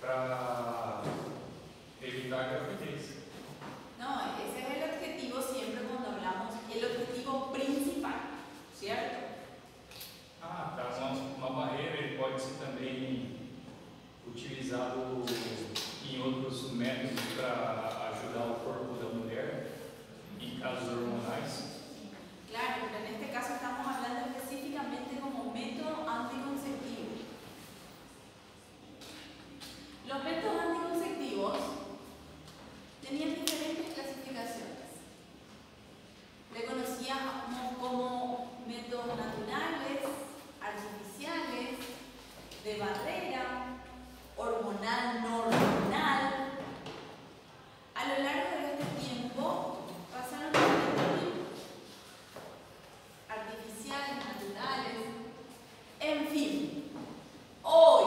para evitar gravidez. No, ese es el objetivo siempre cuando hablamos, el objetivo principal, ¿cierto? Ah, tá. Uma barreira ele pode ser também utilizado em outros métodos para ajudar o corpo da mulher em casos hormonais. Claro, pero en este caso estamos hablando específicamente como método anticonceptivo. Los métodos anticonceptivos tenían diferentes clasificaciones. Le conocíamos como métodos naturales, artificiales, de barrera, hormonal, no hormonal. A lo largo de este tiempo pasaron diferentes tipos. Artificiales, naturales, en fin. Hoy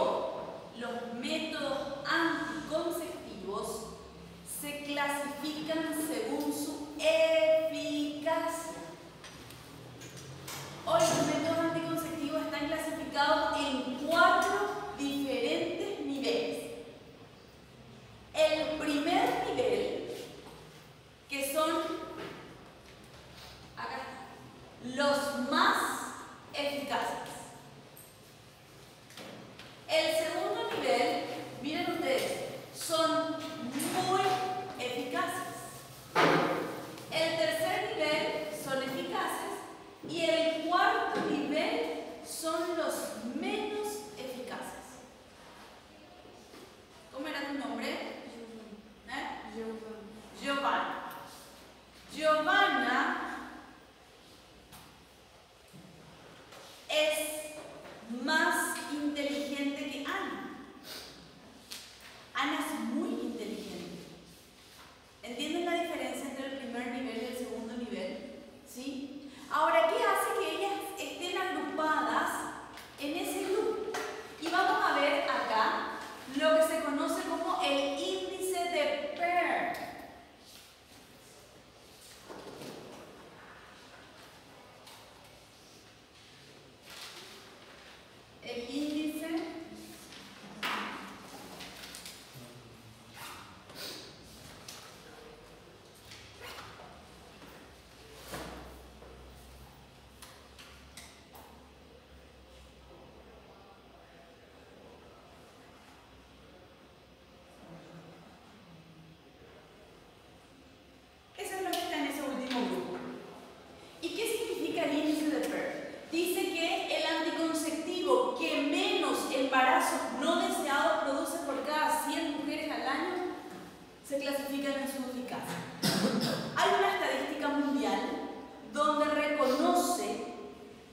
los métodos anticonceptivos se clasifican según su eficacia. Hoy los métodos anticonceptivos están clasificados en 4 diferentes niveles. El primer nivel, que son acá, los más eficaces. El segundo nivel, miren ustedes, son muy eficaces. El tercer nivel son eficaces y el cuarto nivel son los menos eficaces. ¿Cómo era tu nombre? Giovanna. Giovanna es más inteligente que Ana. Ana es muy inteligente. ¿Entienden la diferencia entre el primer nivel y el segundo nivel? ¿Sí? Ahora, ¿qué hace que ellas estén agrupadas en ese grupo? Y vamos a ver acá lo que se conoce como el índice de Pearl. El índice eso es lo que está en ese último grupo. ¿Y qué significa el índice de Pearl? Dice que el anticonceptivo que menos embarazos no deseados produce por cada 100 mujeres al año se clasifica en su eficacia. Hay una estadística mundial donde reconoce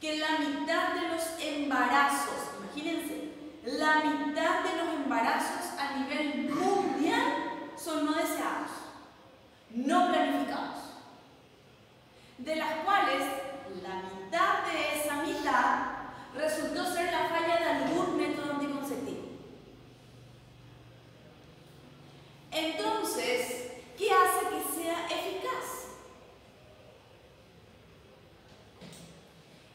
que la mitad de los embarazos, imagínense, la mitad de los embarazos a nivel mundial son no deseados, no planificados, de las cuales la mitad de esa mitad resultó ser la falla de algún método anticonceptivo. Entonces, ¿qué hace que sea eficaz?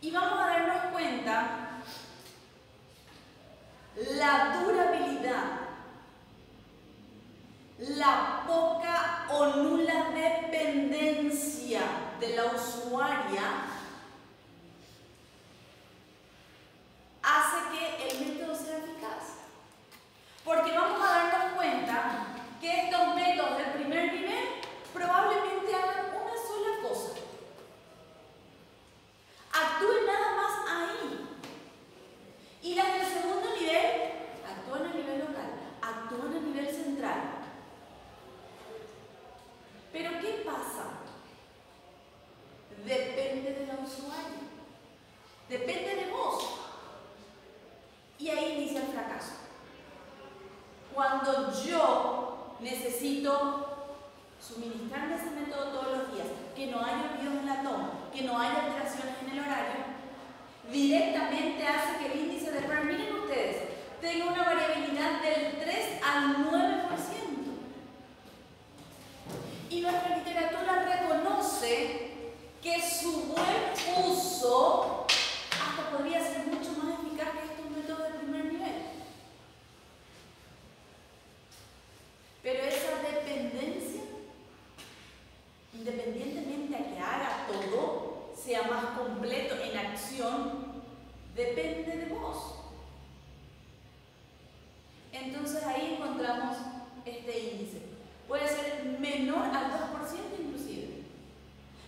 Y vamos a darnos cuenta la durabilidad, la poca o nula dependencia de la usuaria hace que el método sea eficaz. Porque vamos a darnos cuenta que estos métodos del primer nivel probablemente hagan una sola cosa. Actúen nada más ahí. Y las del segundo nivel actúan a nivel local, actúan a nivel central. Pero ¿qué pasa? Depende de la usuaria. Depende de vos. Y ahí inicia el fracaso. Cuando yo necesito suministrarme ese método todos los días, que no haya olvidos en la toma, que no haya alteraciones en el horario, directamente hace que el índice de Pearl, miren ustedes, tenga una variabilidad del 3 al 9%. Y nuestra literatura reconoce que su buen uso hasta podría ser mucho más eficaz que estos métodos de primer nivel. Entonces ahí encontramos este índice. Puede ser menor al 2% inclusive.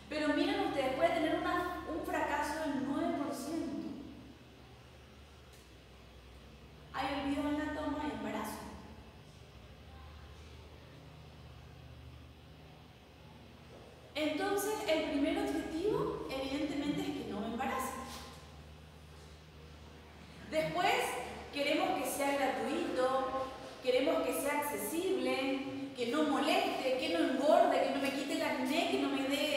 Pero miren ustedes, puede tener un fracaso del 9%. Hay olvido en la toma y embarazo. Entonces, el primer objetivo, evidentemente, es que no me embarace. Después, queremos que sea gratuito, queremos que sea accesible, que no moleste, que no engorde, que no me quite el acné, que no me dé...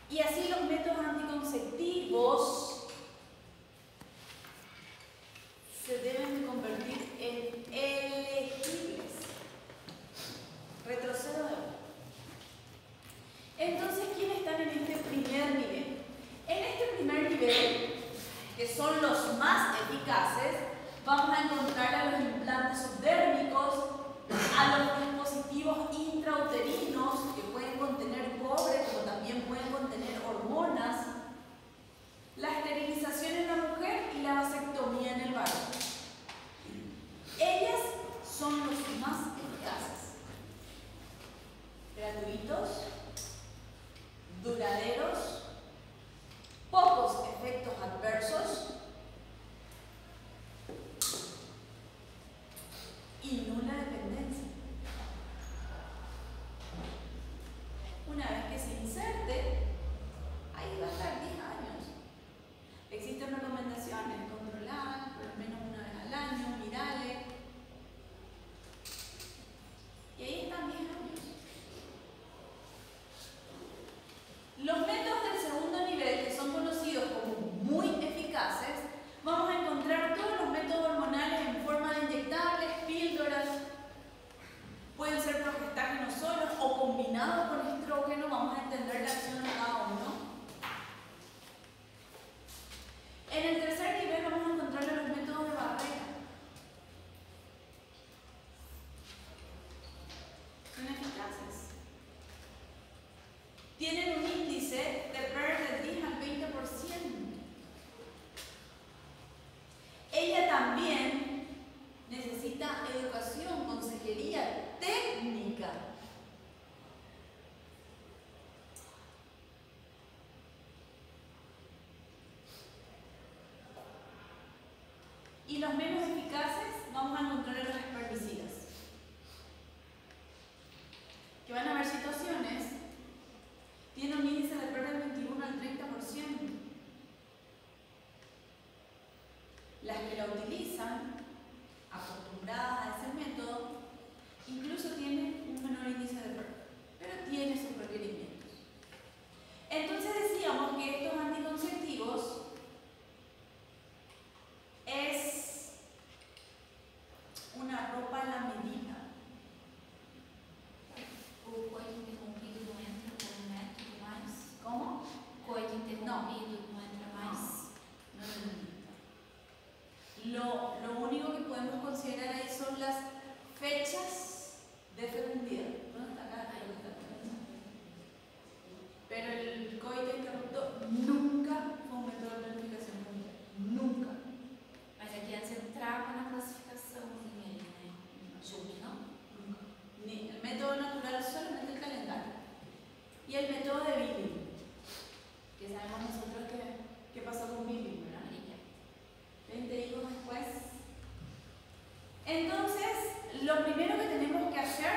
Y así los métodos anticonceptivos se deben de convertir en elegibles. Retrocedo de oro. Entonces, ¿quiénes están en este primer nivel? En este primer nivel, que son los más eficaces, vamos a encontrar a los implantes subdérmicos, a los dispositivos intrauterinos que pueden contener cobre, como también pueden contener hormonas, la esterilización en la mujer y la vasectomía en el varón. Ellas son los más eficaces, gratuitos, duraderos, pocos efectos adversos y nula dependencia. Una vez que se inserte, ahí va a estar 10 años. Existen recomendaciones, controlar por lo menos una vez al año, mirale. Y ahí están 10 años. Los métodos del segundo nivel, que son conocidos como muy eficaces, vamos a encontrar todos los métodos hormonales en forma de inyectables, píldoras, pueden ser progestágenos solos o combinados con estrógeno, vamos a entender la acción de cada uno. En el tercer nivel vamos a encontrar los métodos de barrera. Son eficaces. Tienen un índice de PER del 10 al 20%. Ella también necesita educación, consejería técnica. Y los menos eficaces vamos a encontrar en los espermicidas. Que van a haber situaciones, tiene un índice de PER del 21 al 30%. Las que la utilizan, acostumbradas a ese método, incluso tienen un menor índice de PER, pero tiene sus requerimientos. Entonces decíamos que estos anticonceptivos es una ropa a la medida. O coito interrompido não entra por tudo mais? ¿Cómo? Coito interrompido não entra mais? No. Lo único que podemos considerar ahí son las fechas de fecundidad. ¿Dónde está acá? Pero el coito interrupto nunca fue un método de planificación familiar. Nunca. Mas aqui antes entrava na classificação dele, né? Junto, não? Nunca. Ni el método natural, solamente el calendario. Y el método de Billing, que sabemos nosotros qué pasó con Billing, ¿verdad? 20 hijos después. Entonces, lo primero que tenemos que hacer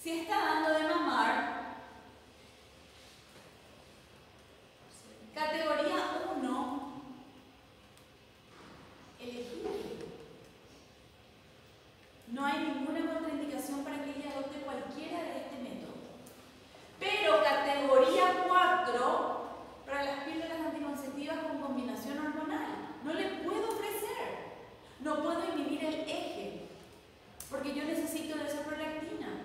Si está dando de mamar, categoría 1, elegible. No hay ninguna contraindicación para que ella adopte cualquiera de este método. Pero categoría 4, para las píldoras anticonceptivas con combinación hormonal. No le puedo ofrecer. No puedo inhibir el eje, porque yo necesito de esa prolactina.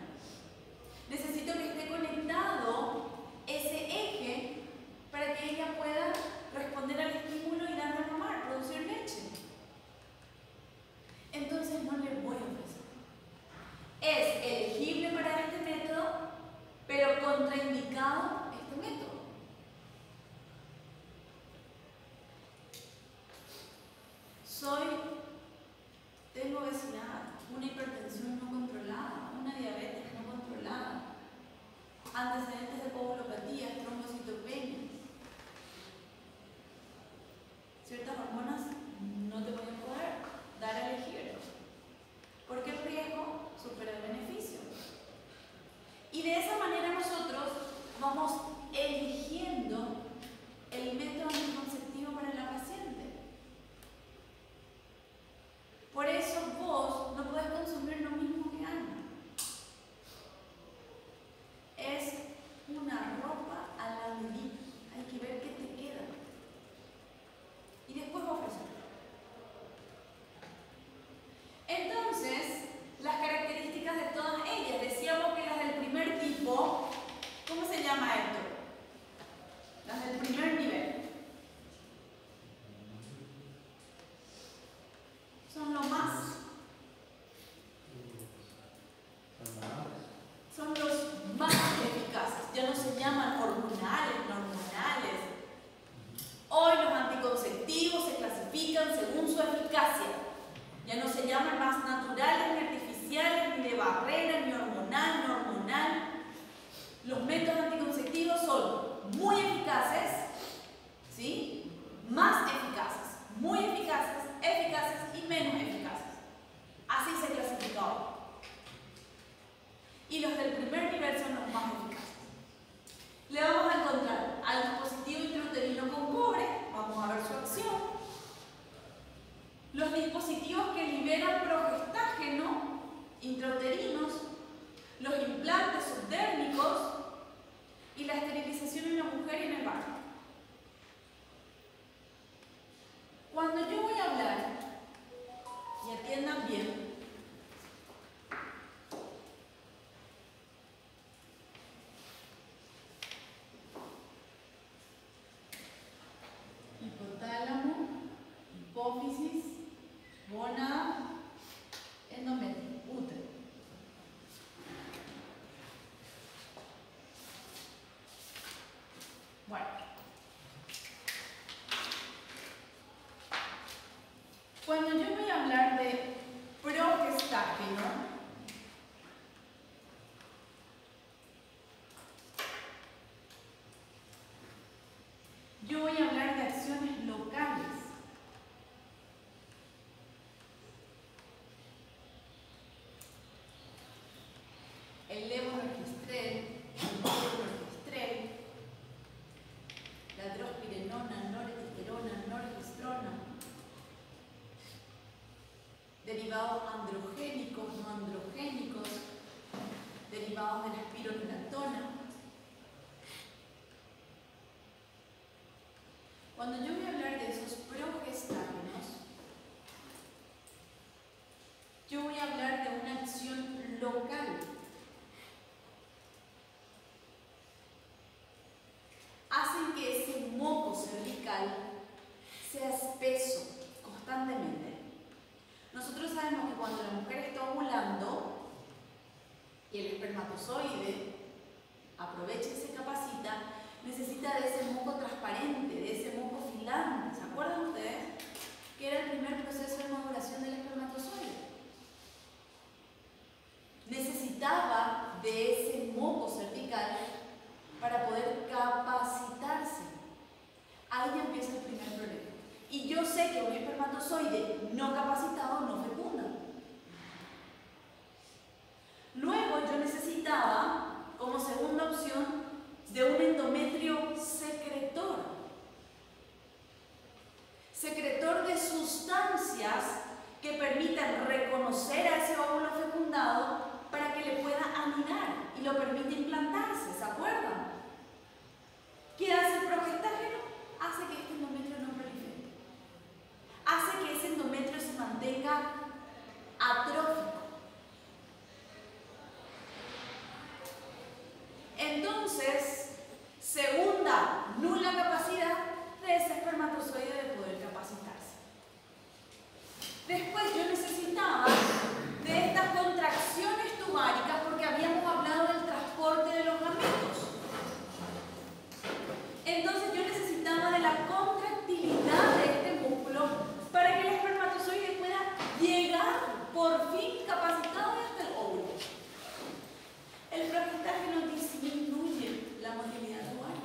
Necesito que esté conectado ese eje para que ella pueda responder al estímulo y dar de mamar, producir leche. Entonces no le voy a ofrecer. Es elegible para este método, pero contraindicado este método. Tengo obesidad, una hipertensión no controlada, una diabetes no controlada, antecedentes de coagulopatías, trombocitopenias. Ciertas hormonas no te voy a poder dar a elegir, porque el riesgo supera el beneficio. Y de esa manera nosotros vamos eligiendo el método anticonceptivo para la paciente. Por eso vos no podés consumir lo mismo que Ana. Es una ropa a la medida. Hay que ver qué te queda. Y después ofrecer. Entonces, las características de todas ellas. Decíamos que las del primer tipo, ¿cómo se llama esto? Las del primer nivel. Son lo más. Son los más eficaces. Ya no se llaman hormonales, no hormonales. Hoy los anticonceptivos se clasifican según su eficacia. Ya no se llaman más naturales, ni artificiales, ni de barrera, ni hormonal, ni hormonal. Los métodos anticonceptivos son muy eficaces, ¿sí? Más eficaces, muy eficaces, eficaces y menos eficaces. Así se clasifica hoy. Y los del primer nivel son los más eficaces. Le vamos a encontrar al dispositivo intrauterino con cobre, vamos a ver su acción. Los dispositivos que liberan progestágeno intrauterinos, los implantes subdérmicos y la esterilización en la mujer y en el varón. Cuando yo voy a hablar, y atiendan bien, hipotálamo, hipófisis, gónada, endometrio, útero. Bueno. Cuando yo voy a hablar de progestágeno, yo voy a hablar de acciones locales. El levonorgestrel, el norgestrel, la drospirenona, norestesterona, norgestrona, derivados androgénicos, no androgénicos, derivados de la espironolactona. Cuando yo voy a hablar de esos progestágenos, yo voy a hablar de una acción local. Hacen que ese moco cervical sea espeso constantemente. Nosotros sabemos que cuando la mujer está ovulando y el espermatozoide aprovecha y se capacita, necesita de ese moco transparente, de ese moco filante. ¿Se acuerdan ustedes? Que era el primer proceso de maduración del espermatozoide. Necesitaba de ese moco cervical para poder capacitarse. Ahí ya empieza el primer problema. Y yo sé que un espermatozoide no capacitado no fecunda. Luego yo necesitaba endometrio secretor. Secretor de sustancias que permitan reconocer a ese óvulo fecundado para que le pueda anidar y lo permite implantarse, ¿se acuerdan? ¿Qué hace el progestágeno? Hace que este endometrio no prolifere. Hace que ese endometrio se mantenga atrófico. Entonces, segunda, nula capacidad de ese espermatozoide de poder capacitarse. Después yo necesitaba de estas contracciones tubáricas porque habíamos hablado del transporte de los gametos. Entonces yo necesitaba de la contractilidad de este músculo para que el espermatozoide pueda llegar por fin capacitado hasta el óvulo. El progestágeno disminuye la motilidad tubárica.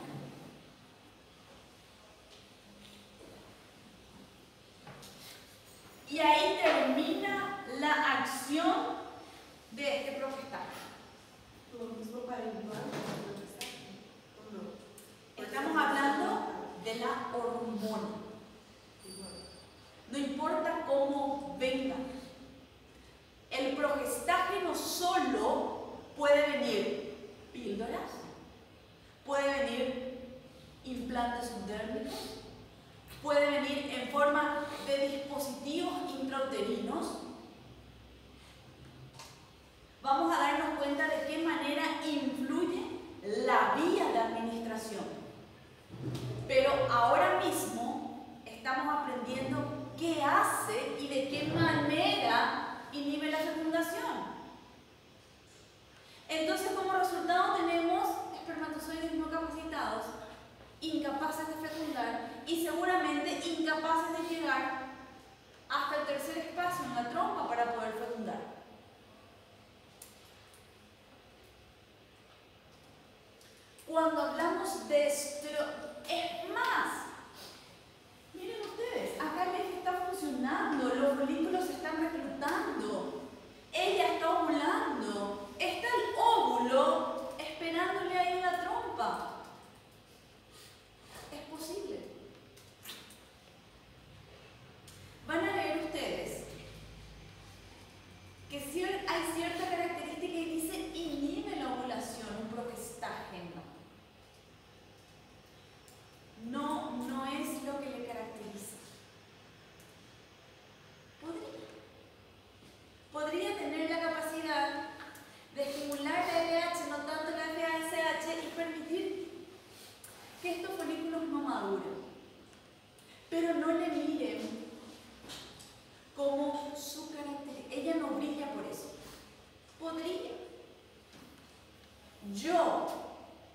Y ahí termina la acción de este progestágeno. Lo mismo para el Estamos hablando de la hormona. No importa cómo venga. El progestágeno solo puede venir píldoras, puede venir implantes subdérmicos, puede venir en forma de dispositivos intrauterinos. Vamos a darnos cuenta de qué manera influye la vía de administración. Pero ahora mismo estamos aprendiendo qué hace y de qué manera inhibe la fecundación. Entonces, como resultado tenemos espermatozoides no capacitados, incapaces de fecundar y seguramente incapaces de llegar hasta el tercer espacio en la trompa para poder fecundar. Cuando hablamos de es más, miren ustedes, acá el eje está funcionando, los folículos se están reclutando, ella está ovulando, está el óvulo esperándole ahí en la trompa. Es posible. Van a ver ustedes que hay cierta característica y dice inhibe la ovulación, un progestágeno. No es lo que le caracteriza. Podría tener la capacidad de estimular la LH, no tanto la FSH, y permitir que estos folículos no maduren. Pero no le miren como su característica. Ella no brilla por eso. Podría. Yo,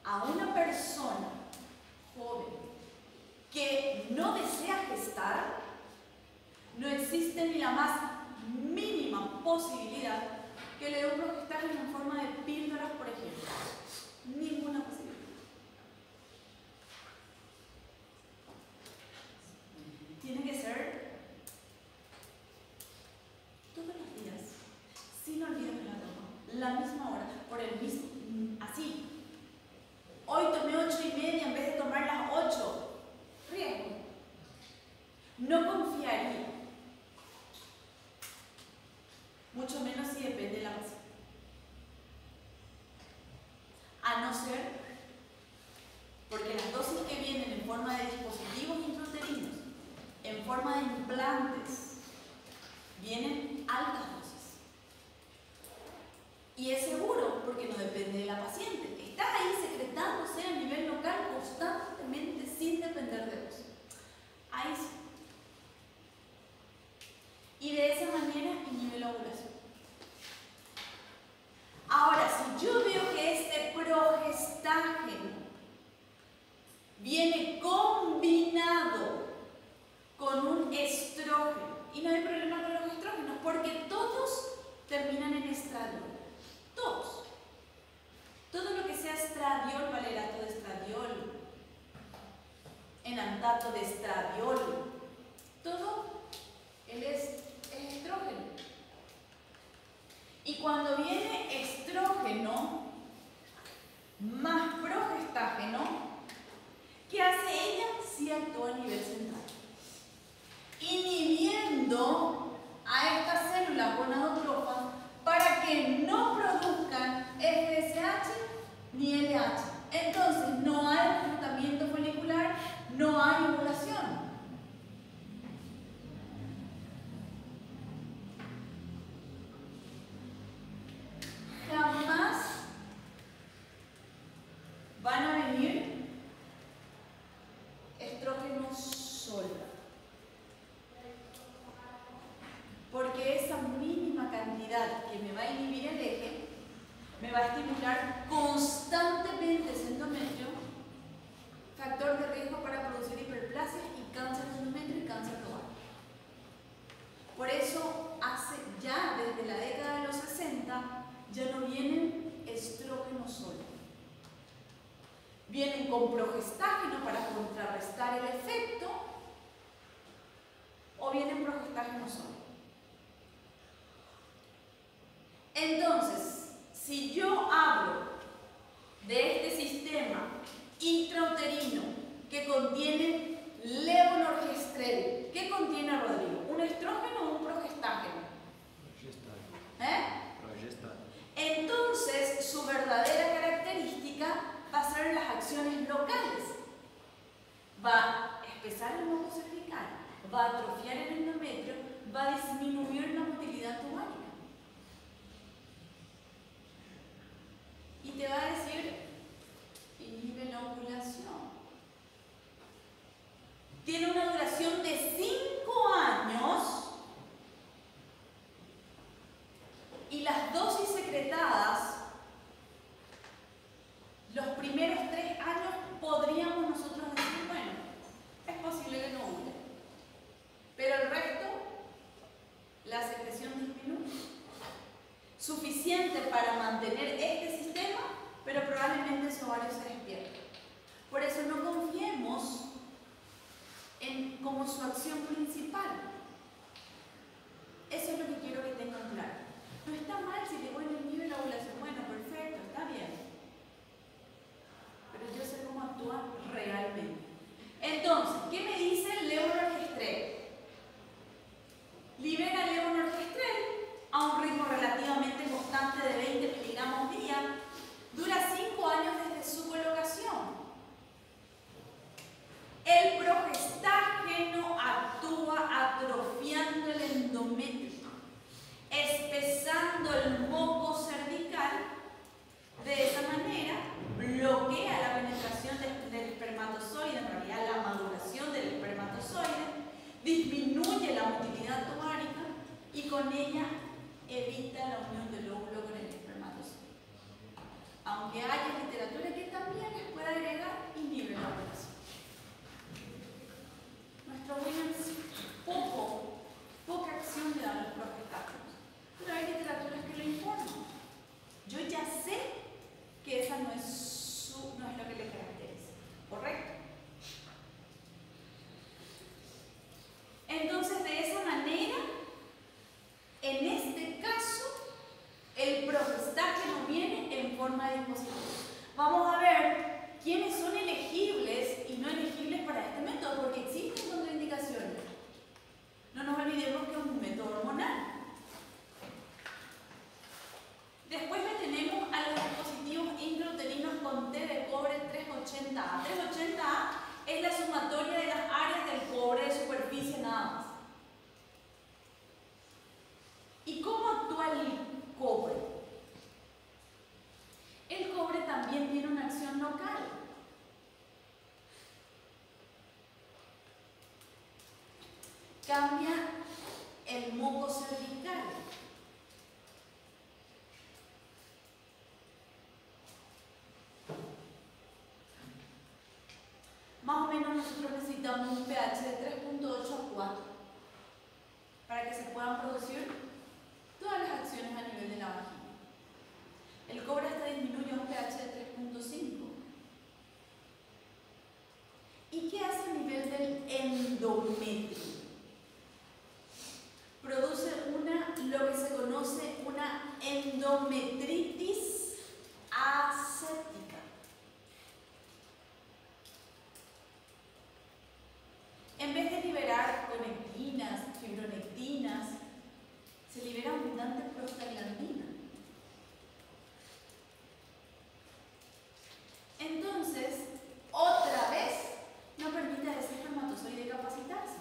a una persona joven que no desea gestar, no existe ni la más mínima posibilidad que le dé un progestágeno en forma de píldoras, por ejemplo. Ninguna posibilidad. Tiene que ser todos los días, sin olvido de la toma, la misma hora, por el mismo, así. Hoy tomé 8:30 en vez de tomar las 8. Riesgo. No confiaría. Mucho menos si depende de la paciente. A no ser porque las dosis que vienen en forma de dispositivos intrauterinos, en forma de implantes, vienen altas dosis. Y es seguro porque no depende de la paciente. Está ahí secretándose a nivel local constantemente sin depender de vos. Ahí sí. Y de esa manera inhibe la ovulación. Ahora, si yo veo que este progestágeno viene combinado con un estrógeno, y no hay problema con los estrógenos, porque todos terminan en estradiol. Todos. Todo lo que sea estradiol, valerato de estradiol, enantato de estradiol, todo él es estrógeno. Y cuando viene estrógeno más progestágeno, actividad que me va a inhibir el eje, me va a estimular constantemente ese endometrio, factor de riesgo para producir hiperplasias y cáncer de endometrio y cáncer de ovario. Por eso, ya desde la década de los 60, ya no vienen estrógenos solo. Vienen con progestágeno para contrarrestar el efecto, o vienen progestágeno solo. Entonces, si yo hablo de este sistema intrauterino que contiene levonorgestrel, ¿qué contiene, Rodrigo? ¿Un estrógeno o un progestágeno? Progestágeno. Entonces, su verdadera característica va a ser las acciones locales. Va a espesar el moco cervical, va a atrofiar el endometrio, va a disminuir la motilidad tumárica. Y te va a decir, inhibe la ovulación. Tiene una duración de 5 años y las dosis secretadas, los primeros 3 años podríamos nosotros decir, bueno, es posible que no ovule, pero el resto, la secreción disminuye. Suficiente para mantener este sistema, pero probablemente su ovario se despierta. Por eso no confiemos como su acción principal. Eso es lo que quiero que tengan claro. No está mal si le voy a inhibir la ovulación. Bueno, perfecto, está bien. Pero yo sé cómo actúa realmente. Entonces, ¿qué me dice el levonorgestrel? Libera levonorgestrel a un ritmo relativamente constante de 20 miligramos día. Dura 5 años desde su colocación. El progestágeno actúa atrofiando el endometrio, espesando el moco cervical. De esa manera, bloquea la penetración del espermatozoide, en realidad la maduración del espermatozoide, disminuye la motilidad tumárica y con ella evita la unión del óvulo con el espermatozoide. Aunque haya literatura que también les pueda agregar, inhibe la ovulación. Nuestro Williams poca acción le da a los progestágenos, pero hay literaturas que lo informan. Yo ya sé que esa no es lo que le caracteriza, ¿correcto? Entonces, de esa manera, en este caso, el progestágeno viene en forma de dispositivo. Vamos a ver quiénes son elegibles y no elegibles para este método, porque existen contraindicaciones. No nos olvidemos que es un método hormonal. Después le tenemos a los dispositivos intrauterinos con T de cobre 380A. 380A es la sumatoria de las áreas del cobre de superficie nada más. ¿Y cómo actúa el cobre? El cobre también tiene una acción local. Cambia el moco cervical. Más o menos nosotros necesitamos un pH de 3.8 a 4 para que se puedan producir todas las acciones a nivel de la vagina. El cobre hasta disminuye a un pH de 3.5. ¿Y qué hace a nivel del endometrio? Produce lo que se conoce una endometritis aséptica. En vez de liberar conectinas, fibronectinas, se libera abundante prostaglandina. Entonces, otra vez, no permite a ese espermatozoide capacitarse.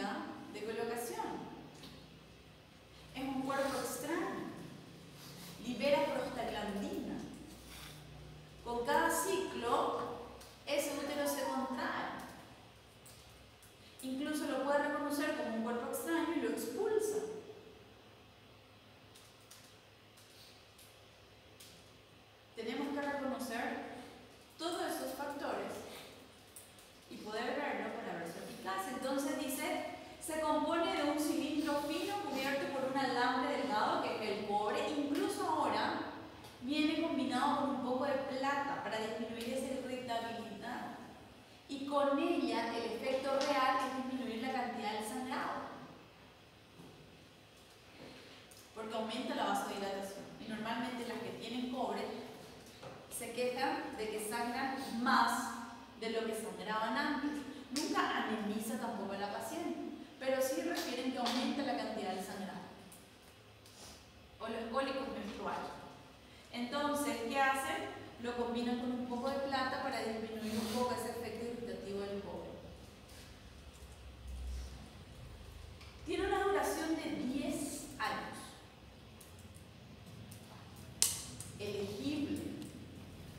técnica de colocación. Es un cuerpo extraño. Libera prostaglandina. Con cada ciclo, ese útero se contrae. Incluso lo puede reconocer como un cuerpo extraño y lo expulsa. Tenemos que reconocer todos esos factores y poder verlo para ver su eficacia. Entonces dice, se compone de un cilindro fino cubierto por un alambre delgado que es el cobre. Incluso ahora viene combinado con un poco de plata para disminuir esa irritabilidad. Y con ella el efecto real es disminuir la cantidad del sangrado, porque aumenta la vasodilatación. Y normalmente las que tienen cobre se quejan de que sangran más de lo que sangraban antes. Nunca anemiza tampoco a la paciente, pero sí refieren que aumenta la cantidad del sangrado. O los cólicos menstruales. Entonces, ¿qué hacen? Lo combinan con un poco de plata para disminuir un poco ese efecto irritativo del cobre. Tiene una duración de 10 años. Elegible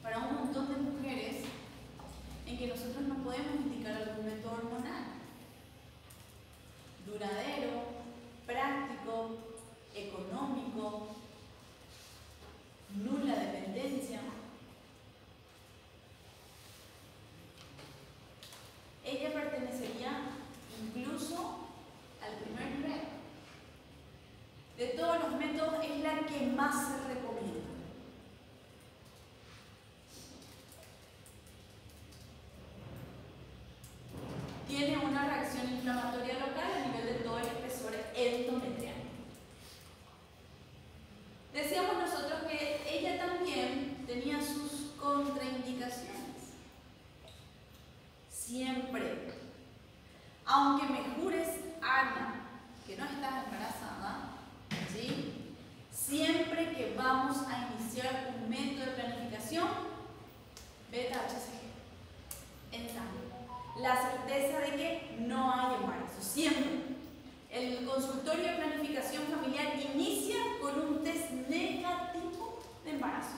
para un montón de mujeres en que nosotros no podemos indicar algún método hormonal. Duradero, práctico, económico, nula dependencia. Ella pertenecería incluso al primer nivel. De todos los métodos es la que más se recomienda. Tiene una reacción inflamatoria local a nivel de todo el espesor endometrial. Decíamos nosotros que ella también tenía sus contraindicaciones. Siempre, aunque me jures, Ana, que no estás embarazada, ¿sí? Siempre que vamos a iniciar un método de planificación, beta-HCG, en sangre. La certeza de que no hay embarazo, siempre. El consultorio de planificación familiar inicia con un test negativo de embarazo.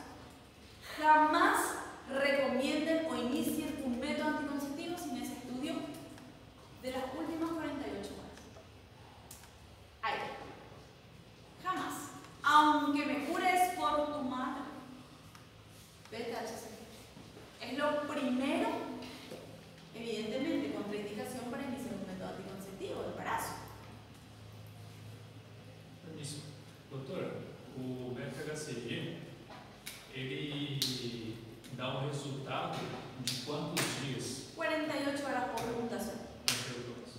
Jamás recomienden o inicien un método anticonceptivo sin ese estudio de las últimas 48 horas. Ahí. Jamás. Aunque me jures por tu madre. Beta-HCG. Es lo primero, evidentemente, contraindicación para iniciar un método anticonceptivo de embarazo. Isso. Doutora, o beta-HCG, ele dá um resultado de quantos dias? 48 horas por mutación.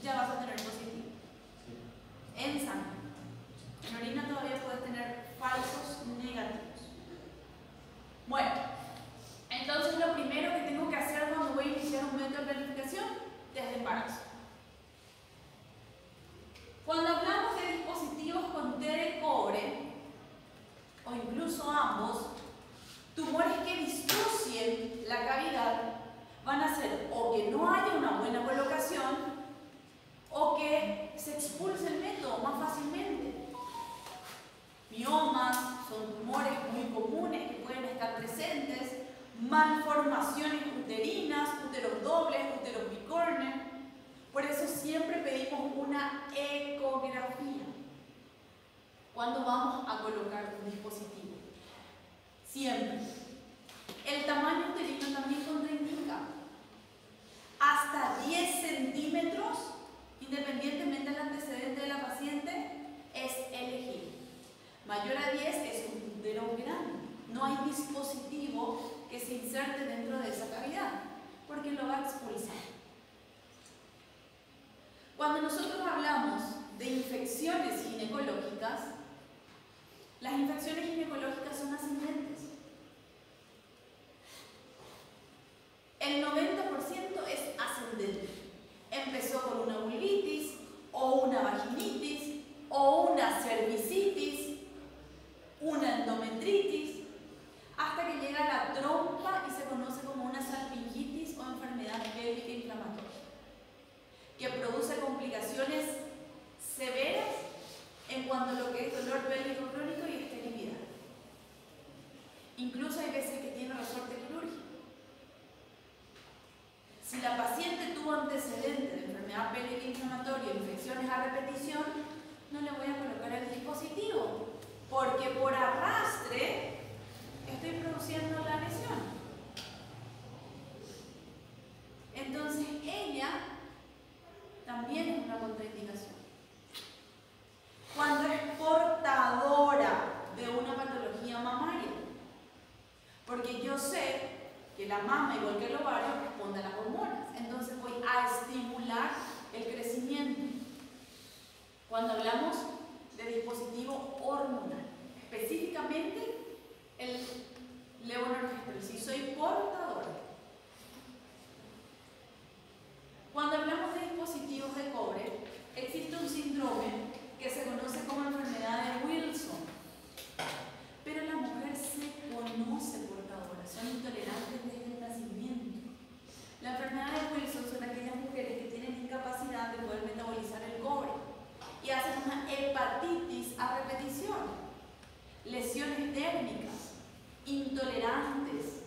Ya vas a tener positivo. En sangre. En orina todavía puedes tener falsos negativos. Bueno, entonces lo primero que tengo que hacer cuando voy a iniciar un método de planificación, test de embarazo. Cuando hablamos de dispositivos con T de cobre, o incluso ambos, tumores que disocien la cavidad van a ser o que no haya una buena colocación o que se expulse el método más fácilmente. Miomas son tumores muy comunes que pueden estar presentes, malformaciones uterinas, úteros dobles, úteros bicornes. Por eso siempre pedimos una ecografía cuando vamos a colocar un dispositivo. Siempre. El tamaño uterino también contraindica. Hasta 10 centímetros, independientemente del antecedente de la paciente, es elegible. Mayor a 10 es un útero grande. No hay dispositivo que se inserte dentro de esa cavidad, porque lo va a expulsar. Cuando nosotros hablamos de infecciones ginecológicas, las infecciones ginecológicas son ascendentes. El 90% es ascendente. Empezó con una vulvitis, o una vaginitis, o una cervicitis, una endometritis, hasta que llega a la trompa y se conoce como una salpingitis o enfermedad pélvica inflamatoria, que produce complicaciones Si la paciente tuvo antecedentes de enfermedad pélvica inflamatoria o infecciones a repetición, no le voy a colocar el dispositivo, porque por arrastre estoy produciendo la lesión. Entonces ella también es una contraindicación. Cuando es portadora de una patología mamaria, porque yo sé que la mama, igual que el ovario, responde a las hormonas, entonces voy a estimular el crecimiento. Cuando hablamos de dispositivo hormonal, específicamente el levonorgestrel, si soy portadora. Cuando hablamos de dispositivos de cobre, existe un síndrome que se conoce como enfermedad de Wilson, pero la mujer se conoce portadora, son intolerantes desde el nacimiento. La enfermedad de Wilson son aquellas mujeres que tienen incapacidad de poder metabolizar el cobre y hacen una hepatitis a repetición, lesiones dérmicas, intolerantes.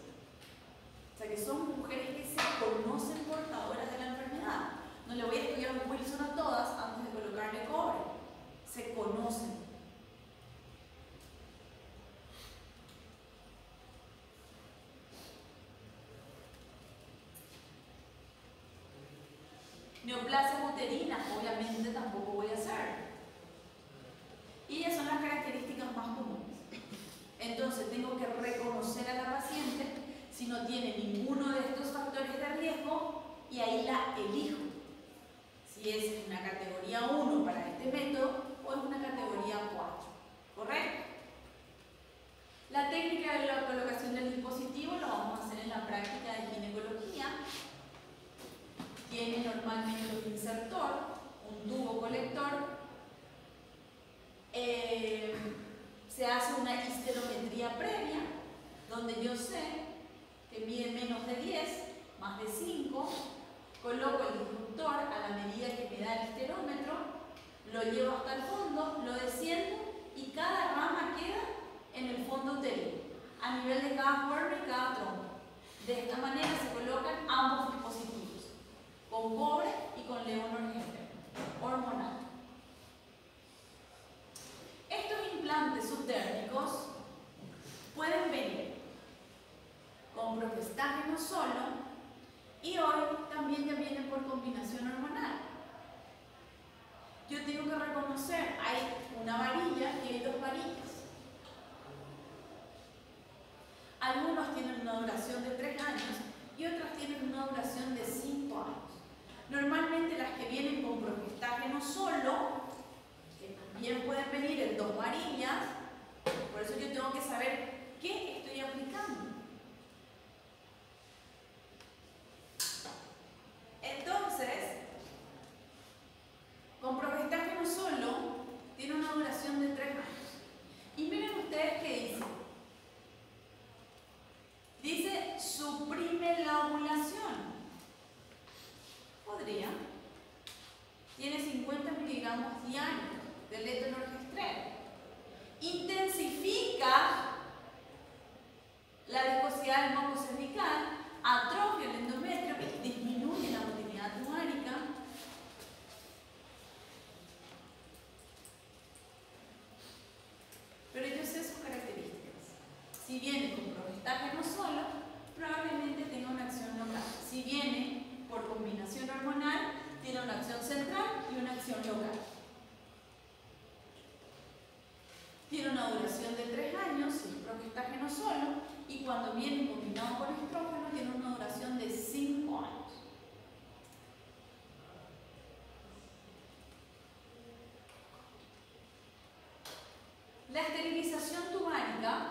O sea que son mujeres que se conocen portadoras de la enfermedad. No le voy a estudiar un Wilson a todas antes de colocarle cobre. Se conocen. Neoplasias uterinas, obviamente tampoco voy a hacer. Y ellas son las características más comunes. Entonces tengo que reconocer a la paciente si no tiene ninguno de estos factores de riesgo y ahí la elijo. Si es una categoría 1 para este método o es una categoría 4. ¿Correcto? La técnica de la colocación del dispositivo lo vamos a hacer en la práctica de ginecología. Tiene normalmente un insertor, un tubo colector. Se hace una histerometría previa, donde yo sé que mide menos de 10, más de 5, coloco el disruptor a la medida que me da el histerómetro, lo llevo hasta el fondo, lo desciendo y cada rama queda en el fondo uterino, a nivel de cada cuerno y cada tronco. De esta manera se colocan ambos dispositivos, con cobre y con levonorgestrel hormonal. Estos implantes subdérmicos pueden venir con profestágeno solo y hoy también ya vienen por combinación hormonal. Yo tengo que reconocer, hay una varilla y hay dos varillas. Algunos tienen una duración de 3 años y otras tienen una duración de 5 años. Normalmente las que vienen con profestágeno solo, que también pueden venir en 2 varillas, por eso yo tengo que saber qué estoy aplicando. Entonces, con profestágeno solo, tiene una duración de 3 años. Y miren ustedes qué dice. Dice, suprime la ovulación. Podría. Tiene 50 miligramos diarios de levonorgestrel. Intensifica la viscosidad del moco cervical, atrofia el endometrio, disminuye la motilidad tumárica. Pero yo sé sus características. Si viene con profestágeno solo, probablemente tenga una acción local. Si viene por combinación hormonal, tiene una acción central y una acción local. Tiene una duración de 3 años, si es profestágeno solo, y cuando viene combinado con estrógeno, tiene una duración de 5 años. La esterilización tubárica,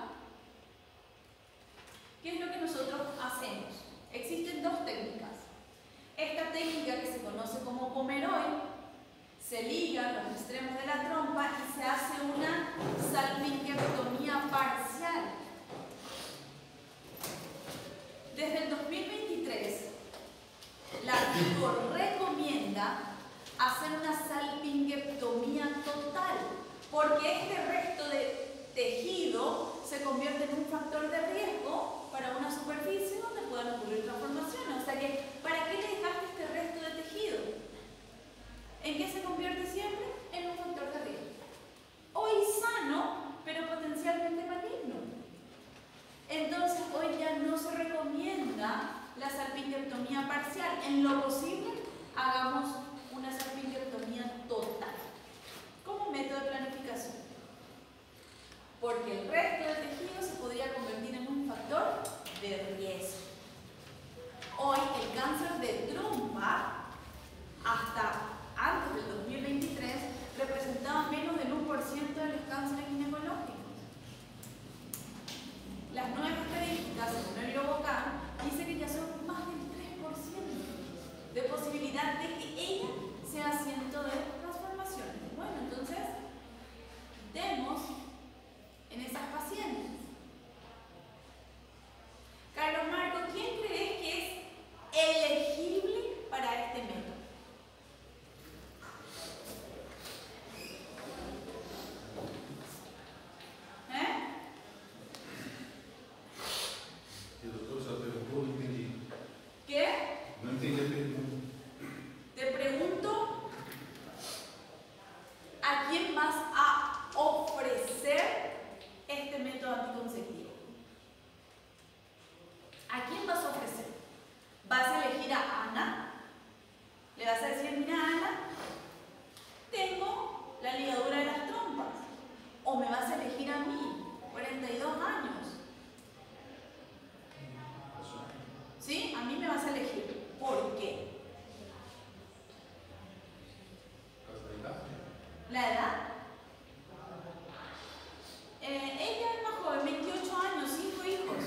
¿qué es lo que nosotros hacemos? Existen 2 técnicas. Esta técnica que se conoce como Pomeroy, se ligan los extremos de la trompa y se hace una salpingectomía parcial. Desde el 2023, la ARTICO recomienda hacer una salpingectomía total, porque este resto de tejido se convierte en un factor de riesgo para una superficie donde puedan ocurrir transformaciones. O sea que, ¿para qué le dejaste este resto de tejido? ¿En qué se convierte siempre? En un factor de riesgo. Hoy sano, pero potencialmente maligno. Entonces, hoy ya no se recomienda la salpingectomía parcial. En lo posible, hagamos una salpingectomía total como método de planificación. Porque el resto del tejido se podría convertir en un factor de riesgo. Hoy, el cáncer de trompa, hasta antes del 2023, representaba menos del 1% de los cánceres ginecológicos. Las nuevas estadísticas, según el Globocam, dice que ya son más del 3% de posibilidad de que ella sea asiento de transformaciones. Bueno, entonces, demos en esas pacientes. Carlos Marco, ¿quién crees que es elegible para este método? Doutor, só perguntou, não entendi. ¿Qué? Não entendi a pergunta. Te pregunto, ¿a quién vas a ofrecer este método anticonceptivo? ¿A quién vas a ofrecer? ¿Vas a elegir a Ana? ¿Le vas a decir, mira Ana, tengo la ligadura de las trompas? ¿O me vas a elegir a mí, 42 años? ¿Sí? A mí me vas a elegir. ¿Por qué? ¿La edad? Ella es más joven, 28 años, 5 hijos.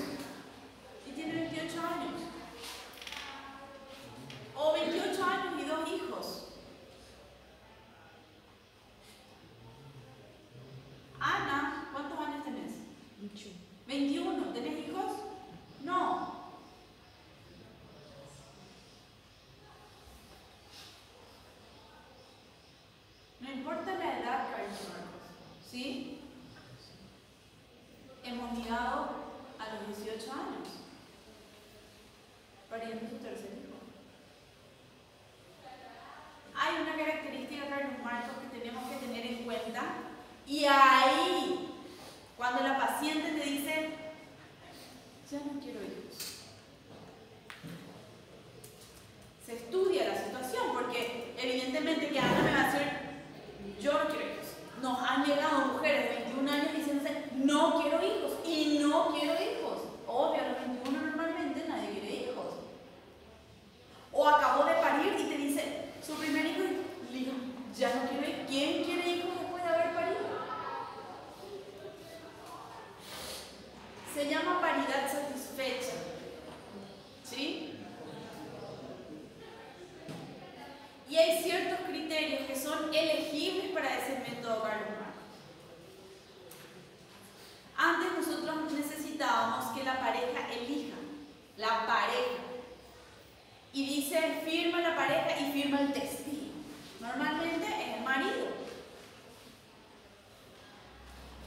Y tiene 28 años. O 28 años y 2 hijos. Ana, ¿cuántos años tenés? 21. 21. ¿Tenés hijos? No. No importa la edad, Carlos Marcos, ¿sí? Hemos llegado a los 18 años, pariendo tu tercer hijo. Hay una característica, Carlos Marcos, que tenemos que tener en cuenta, y ahí, cuando la paciente te dice, ya no quiero hijos, se estudia la situación, porque evidentemente que Ana me va a decir, yo no quiero hijos. Nos han llegado mujeres de 21 años diciéndose, no quiero hijos, y no quiero hijos. Obvio, a los 21 normalmente nadie quiere hijos. O acabó de parir y te dice, su primer hijo, y digo, ya no quiero hijos. ¿Quién quiere hijos después de haber parido? Se llama paridad satisfecha. ¿Sí? Y hay ciertos criterios que son elegibles para ese método, Carlos Marcos. Antes nosotros necesitábamos que la pareja elija, la pareja. Y dice, firma la pareja y firma el testigo. Normalmente es el marido.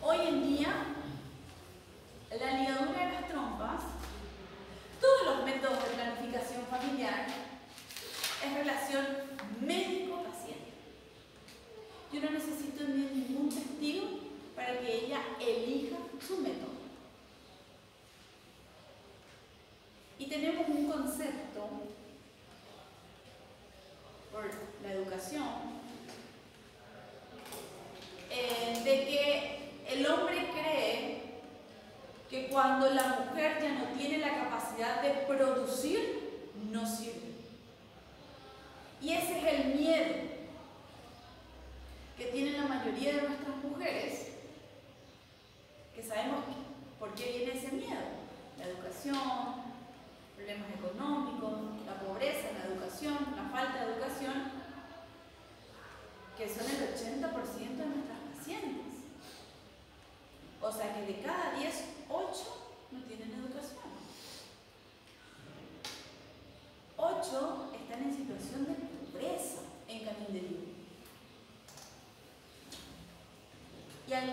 Hoy en día, la ligadura de las trompas, todos los métodos de planificación familiar, es relación médico-paciente. Yo no necesito ningún testigo para que ella elija su método. Y tenemos un concepto por la educación de que el hombre cree que cuando la mujer ya no tiene la capacidad de producir, no sirve. Y ese es el miedo que tienen la mayoría de nuestras mujeres, que sabemos por qué viene ese miedo. La educación, problemas económicos, la pobreza en la educación, la falta de educación, que son el 80% de nuestras pacientes. O sea que de cada 10, 8 no tienen educación. 8 están en situación de pobreza en Canindeyú. Y al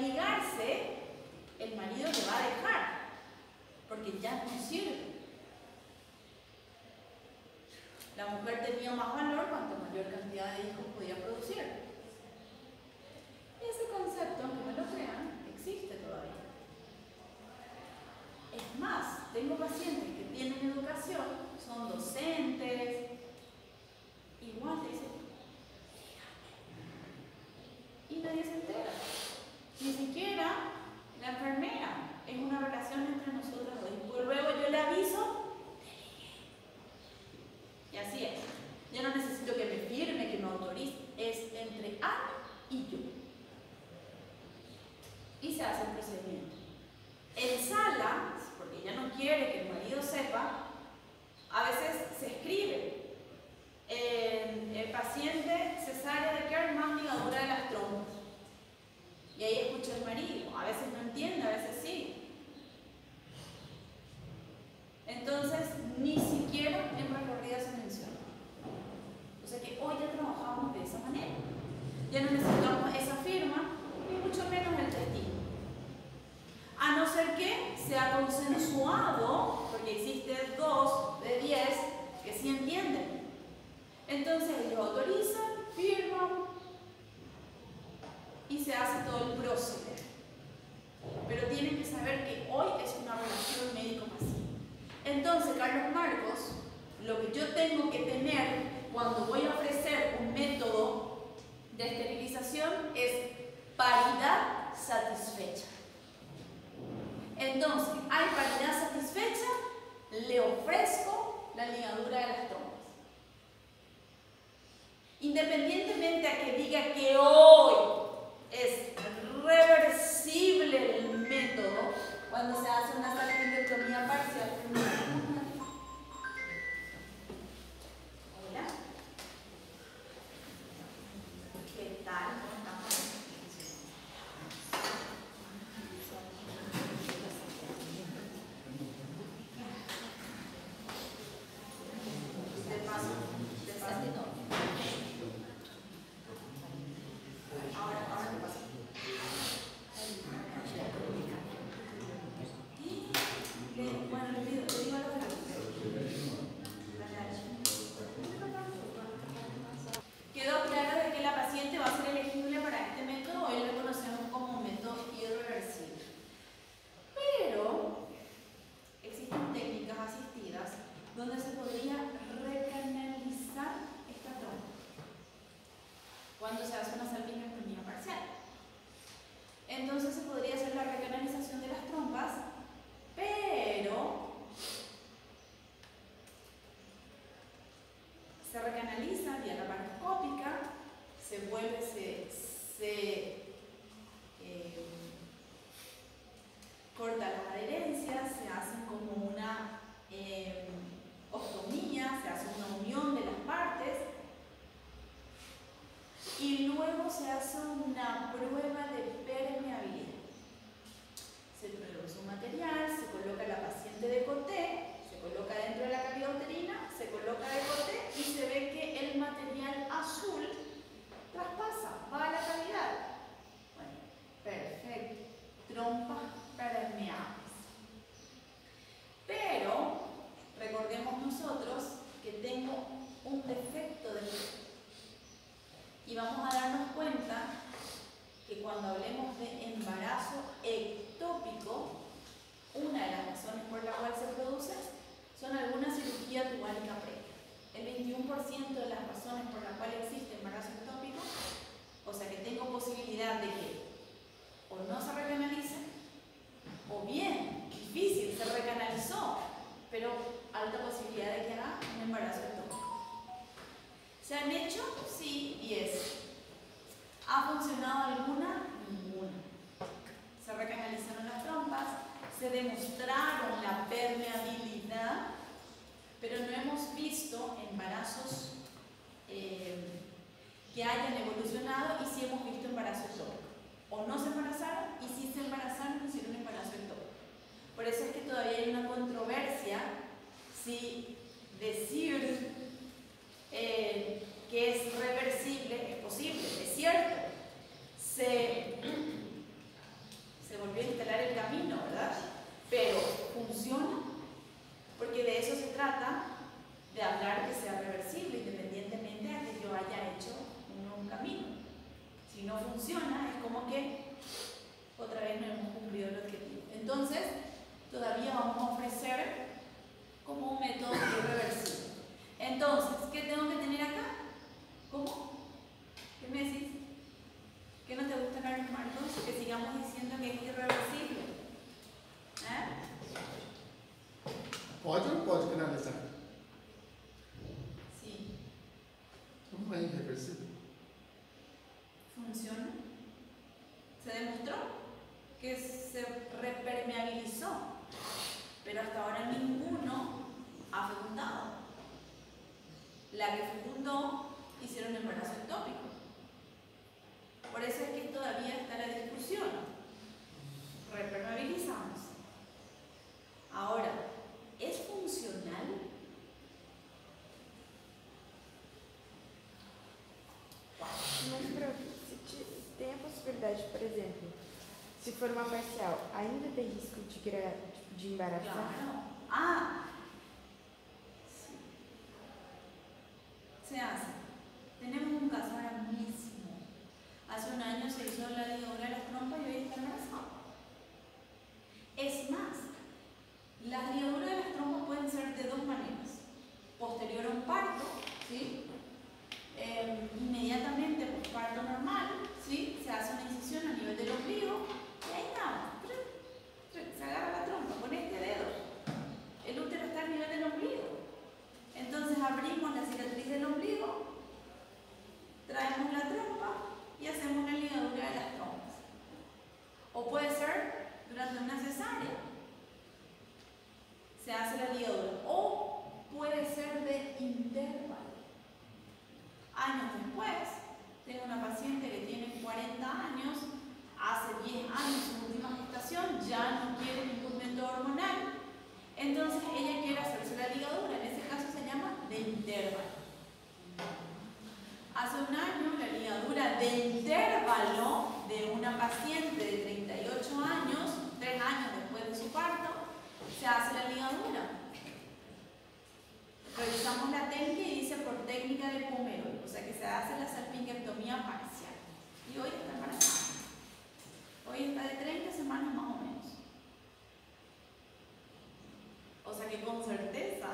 ya no sirve. La mujer tenía más valor cuanto mayor cantidad de hijos podía producir. Ese concepto, aunque no lo crean, existe todavía. Es más, tengo pacientes que tienen educación, son docentes, igual te dicen, y nadie se entera. Ni siquiera la enfermera. Es una relación entre nosotros dos. Y luego yo le aviso, y así es. Yo no necesito que me firme, que me autorice. Es entre Ana y yo. Y se hace el procedimiento. En sala, porque ella no quiere que el marido sepa, a veces se escribe. El paciente cesárea de Kerman, ligadura de las trompas. Y ahí escucha el marido. A veces no entiende, a veces sí. Entonces, ni siquiera en recorrida se menciona. O sea que hoy ya trabajamos de esa manera. Ya no necesitamos esa firma, ni mucho menos el testigo. A no ser que sea consensuado, porque existen 2 de 10 que sí entienden. Entonces ellos autorizan, firman y se hace todo el proceder. Pero tienen que saber que hoy es una relación médico-paciente. Entonces, Carlos Marcos, lo que yo tengo que tener cuando voy a ofrecer un método de esterilización es paridad satisfecha. Entonces, hay paridad satisfecha, le ofrezco la ligadura de las trompas. Independientemente a que diga que hoy es reversible el método, cuando se hace una salpingectomía parcial. Hola. ¿Qué tal? ¿Cómo estamos? De paso, no. Ahora te paso. Bueno, le digo a los quedó claro de que la paciente va a ser elegible para este método. Hoy lo conocemos como método irreversible. Pero existen técnicas asistidas donde se podría recanalizar esta trompa cuando se hace una salpingectomía parcial. Entonces se podría hacer la recanalización de las trompas, pero se recanaliza vía laparoscópica, se vuelve, corta las adherencias, se hacen como una ostomía, se hace una unión de las partes y luego se hace una prueba de permeabilidad. Se produce un material, se coloca la paciente de coté, se coloca dentro de la cavidad uterina, se coloca de coté y se ve que el material azul traspasa, va a la cavidad. Bueno, perfecto. Trompas permeables. Pero recordemos nosotros que tengo un defecto de proteína. Y vamos a darnos cuenta que cuando hablemos de embarazo ectópico, una de las razones por la cual se produce son alguna cirugía tubálica previa. El 21% de las razones por las cuales existe embarazo ectópico, o sea que tengo posibilidad de que o no se recanalice, o bien, difícil, se recanalizó, pero alta posibilidad de que haga un embarazo ectópico. ¿Se han hecho? Sí, 10. ¿Ha funcionado alguna? Ninguna. Se recanalizaron las trompas, se demostraron la permeabilidad, pero no hemos visto embarazos que hayan evolucionado y sí hemos visto embarazo ectópico. O no se embarazaron y sí se embarazaron y hicieron embarazo ectópico. Por eso es que todavía hay una controversia si decir que es reversible es posible. Es cierto, se volvió a instalar el camino, ¿verdad? Pero ¿funciona? funciona, es como que otra vez no hemos cumplido el objetivo. Entonces, todavía vamos a ofrecer como un método irreversible. Entonces, ¿qué tengo que tener acá? ¿Cómo? ¿Qué me decís? ¿Qué no te gusta, Carlos Marcos? Que sigamos diciendo que es irreversible. Pode ou não pode canalizar? Sí. Não é irreversível. ¿Funciona? Se demostró que se repermeabilizó, pero hasta ahora ninguno ha fecundado. La que fecundó hicieron embarazo ectópico. Por eso es que todavía está la discusión. Repermeabilizamos. Ahora, ¿es funcional? Mas, prof, tem a possibilidade, por exemplo, se for uma parcial, ainda tem risco de embaraçar? Claro. Ah, sí. Se hace. Tenemos un caso ahora mismo. Hace un año se hizo la ligadura de las trompas y hoy está embarazada. Es más, las ligaduras de las trompas pueden ser de dos maneras. Posterior a un parto, ¿sí? Inmediatamente por parto normal, ¿sí? Se hace una incisión a nivel del ombligo y ahí está. Se agarra la trompa con este dedo. El útero está a nivel del ombligo. Entonces abrimos la cicatriz del ombligo, traemos la trompa y hacemos la ligadura de las trompas. O puede ser durante una cesárea. Se hace la ligadura. O puede ser de intervalo. Años después, tengo una paciente que tiene 40 años, hace 10 años su última gestación, ya no quiere ningún método hormonal, entonces ella quiere hacerse la ligadura, en ese caso se llama de intervalo. Hace un año la ligadura de intervalo de una paciente de 38 años, 3 años después de su parto, se hace la ligadura. Revisamos la técnica y dice por técnica de Pomerol, o sea que se hace la salpingectomía parcial. Y hoy está embarazada. Hoy está de 30 semanas más o menos. O sea que con certeza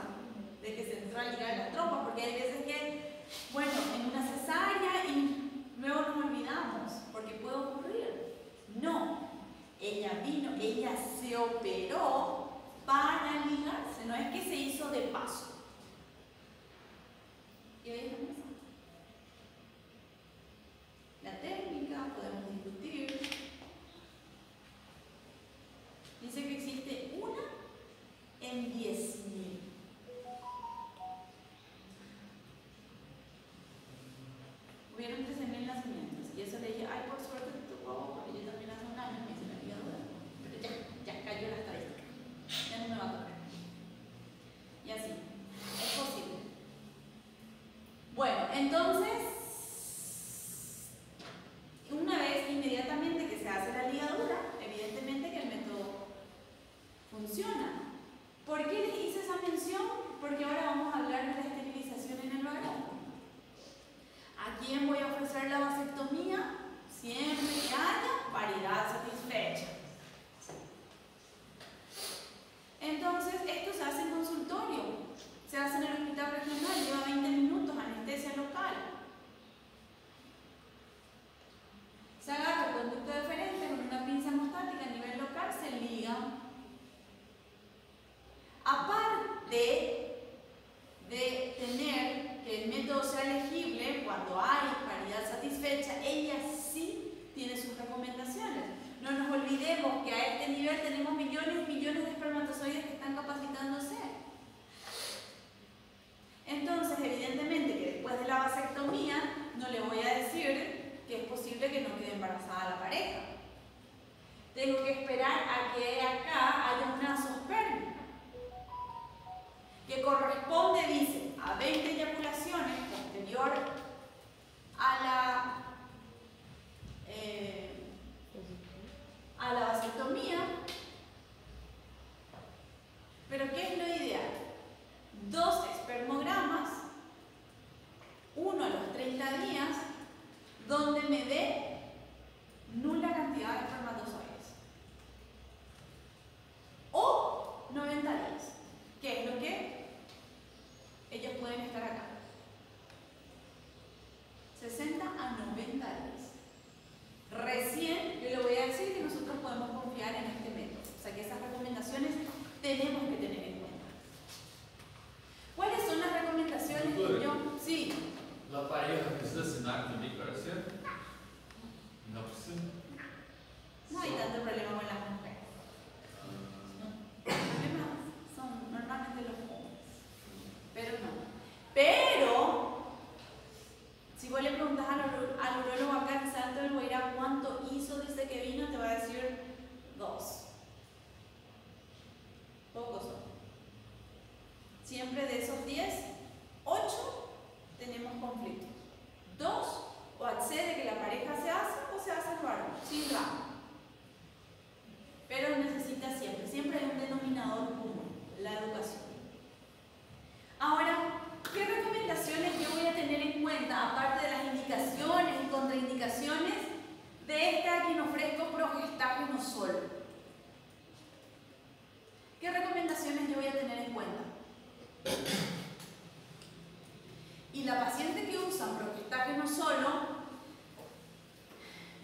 de que se entró a ligar la trompa, porque hay veces que, bueno, en una cesárea y luego nos olvidamos, porque puede ocurrir. No, ella vino, ella se operó para ligarse, no es que se hizo de paso. Y hoy está embarazada. La técnica, podemos discutir. Dice que existe una en 10.000. Hubieron 13.000 nacimientos. Y eso le dije, ay, por suerte te tocó, porque yo también hace un año me hice la ligadura. Pero ya cayó la estadística. Ya no me va a tocar. Y así. Es posible. Bueno, entonces, una vez inmediatamente que se hace la ligadura, evidentemente que el método funciona. ¿Por qué les hice esa mención? Porque ahora vamos a hablar de la esterilización en el varón. ¿A quién voy a ofrecer la vasectomía? Siempre que haya paridad satisfecha. Entonces, esto se hace en consultorio. Se hace en el hospital regional, lleva 20 minutos, anestesia local. Se agarra el conducto deferente con una pinza hemostática a nivel local, se liga. Aparte de tener que el método sea elegible cuando hay paridad satisfecha, ella sí tiene sus recomendaciones. No nos olvidemos que a este nivel tenemos millones y millones de espermatozoides que están capacitándose. Entonces, evidentemente que después de la vasectomía no le voy a decir que es posible que no quede embarazada la pareja. Tengo que esperar a que acá haya una zoospermia, que corresponde, dice, a 20 eyaculaciones posterior a la vasectomía. Pero ¿qué es lo ideal? 2 espermogramas, uno a los 30 días, donde me dé No hay tanto problema con las mujeres. Los problemas son normalmente los hombres. Pero no. Pero, si vos le preguntas al urólogo acá en Salto del Guairá cuánto hizo desde que vino, te va a decir 2. Pocos son. Siempre de esos 10, 8 tenemos conflictos. 2 o accede que la pareja se hace o se hace el varón, sin drama. Pero necesita siempre hay un denominador común, la educación. Ahora, ¿qué recomendaciones yo voy a tener en cuenta, aparte de las indicaciones y contraindicaciones de esta que ofrezco progestágeno solo? ¿Qué recomendaciones yo voy a tener en cuenta? Y la paciente que usa progestágeno solo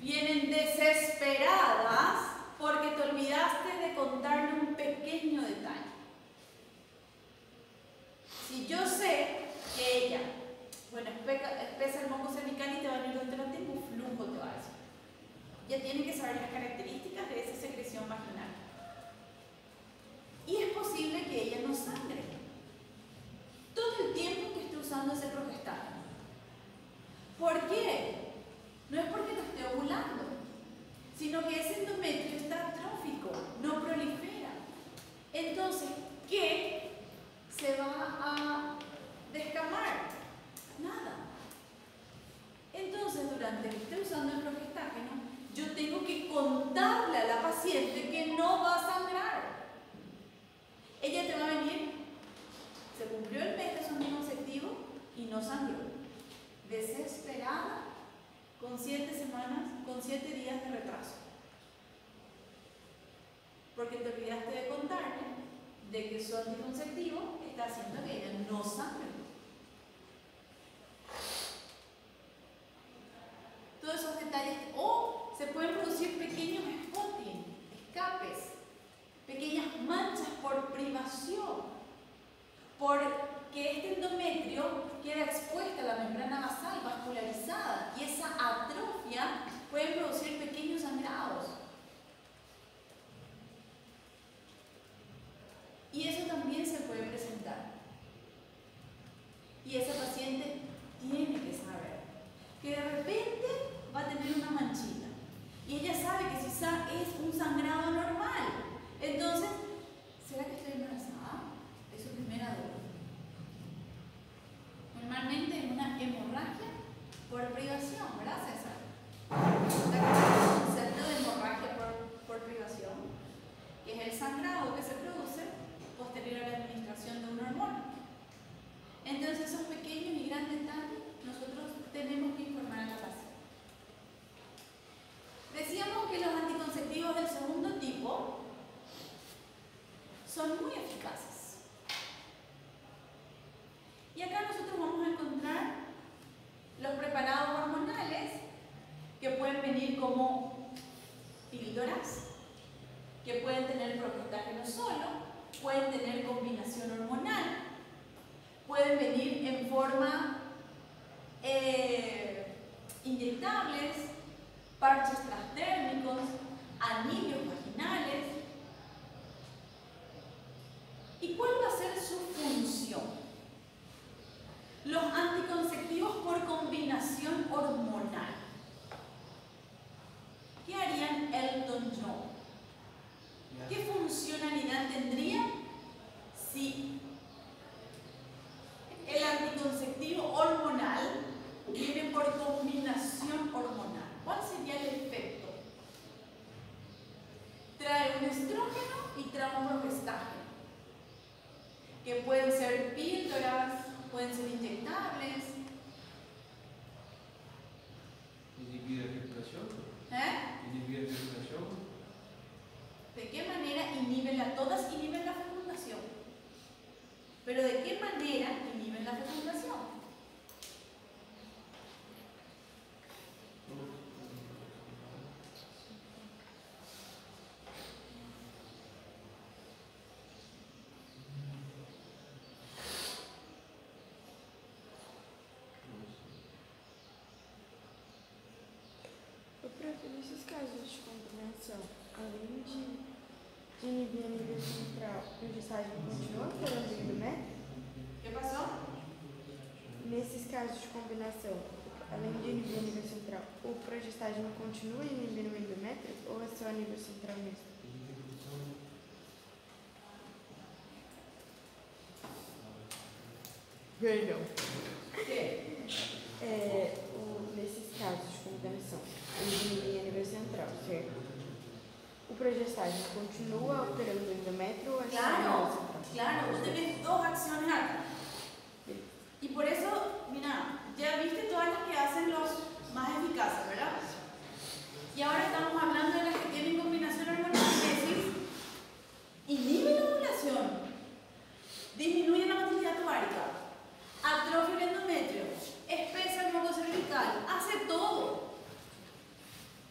vienen desesperadas porque te olvidaste de contarle un pequeño detalle. Si yo sé que ella, bueno, espesa el moco cervical y te va a venir donde no tengo flujo, te va a decir. Ya tiene que saber las características de esa secreción vaginal. Y es posible que ella no sangre todo el tiempo que esté usando ese progestágeno. ¿Por qué? No es porque no esté ovulando, sino que ese endometrio está atrófico, no prolifera. Entonces, ¿qué se va a descamar? Nada. Entonces, durante que esté usando el progestágeno, yo tengo que contarle a la paciente que no va a sangrar. Ella te va a venir, se cumplió el mes de su anticonceptivo y no sangró. Desesperada, con 7 semanas, con 7 días de retraso. Porque te olvidaste de contarle de que su anticonceptivo está haciendo que ella no sangre. Todos esos detalles, o se pueden producir pequeños spotting, escapes, pequeñas manchas por privación, porque este endometrio queda expuesta a la membrana basal vascularizada y esa atrofia puede producir pequeños sangrados. Y eso también se puede presentar. Y esa paciente tiene que saber que de repente va a tener una manchita. Y ella sabe que si es un sangrado normal. Entonces, ¿será que estoy embarazada? Es su primera duda. Normalmente es una hemorragia por privación, ¿verdad, César? El concepto de hemorragia por privación, que es el sangrado que se produce posterior a la administración de una hormona. Entonces, esos pequeños y grandes detalles nosotros tenemos que informar a la paciente. Decíamos que los anticonceptivos del segundo tipo son muy eficaces. Y acá nosotros vamos a encontrar los preparados hormonales que pueden venir como píldoras, que pueden tener progestágeno solo, pueden tener combinación hormonal, pueden venir en forma inyectables, parches transdérmicos, anillos vaginales. ¿Y cuál va a ser su función? Los anticonceptivos por combinación hormonal. ¿Qué harían Elton John? ¿Qué funcionalidad tendría si el anticonceptivo hormonal viene por combinación hormonal? ¿Cuál sería el efecto? Trae un estrógeno y trae un progestágeno, que pueden ser píldoras, pueden ser inyectables. ¿Inhibir la fecundación? ¿Inhibir la fecundación? ¿De qué manera inhiben todas inhiben la fecundación? Pero ¿de qué manera inhiben la fecundación? nesses casos de combinação, além de inibir a nível central, a progestagem continua operando em endométrio? ¿Qué pasó? Nesses casos de combinação, além de inibir a nível central, o progestágeno continua inibindo o endométrio ou é só a nível central mesmo? Perdão. ¿Qué? Nesses casos de combinação, eles inibem a nível central, certo? O progestágeno continua operando o endométrio ou é só a nível central? Claro, vos tenés dos acciones acá. Y por eso, mira, ya viste todas las que hacen los más eficaces, ¿verdad? Y ahora estamos hablando de las que tienen combinación hormonal, inhibe la ovulación, disminuye la motilidad tubárica, atrofia el endometrio, espesa el moco cervical, hace todo.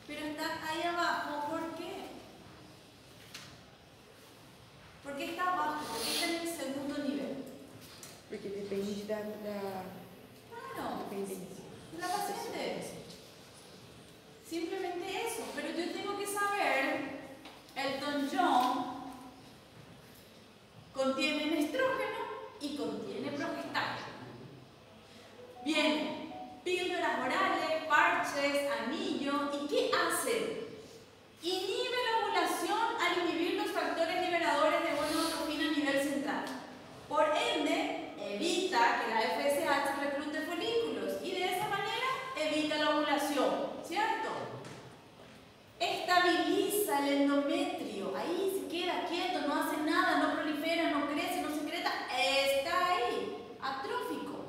Pero está ahí abajo, ¿por qué? ¿Por qué está abajo? ¿Por qué está en el segundo nivel? Porque depende da Claro, dependência. de la paciente. Simplemente eso. Pero yo tengo que saber, el tonjón contiene estrógeno y contiene progestágeno. Bien, píldoras orales, parches, anillo. ¿Y qué hacen? Inhibe la ovulación al inhibir los factores liberadores de gonadotropina a nivel central. Por ende, evita que la FSH reclute folículos y de esa manera evita la ovulación, ¿cierto? Estabiliza el endometrio, ahí se queda quieto, no hace nada, no prolifera, no crece, no secreta, está ahí, atrófico.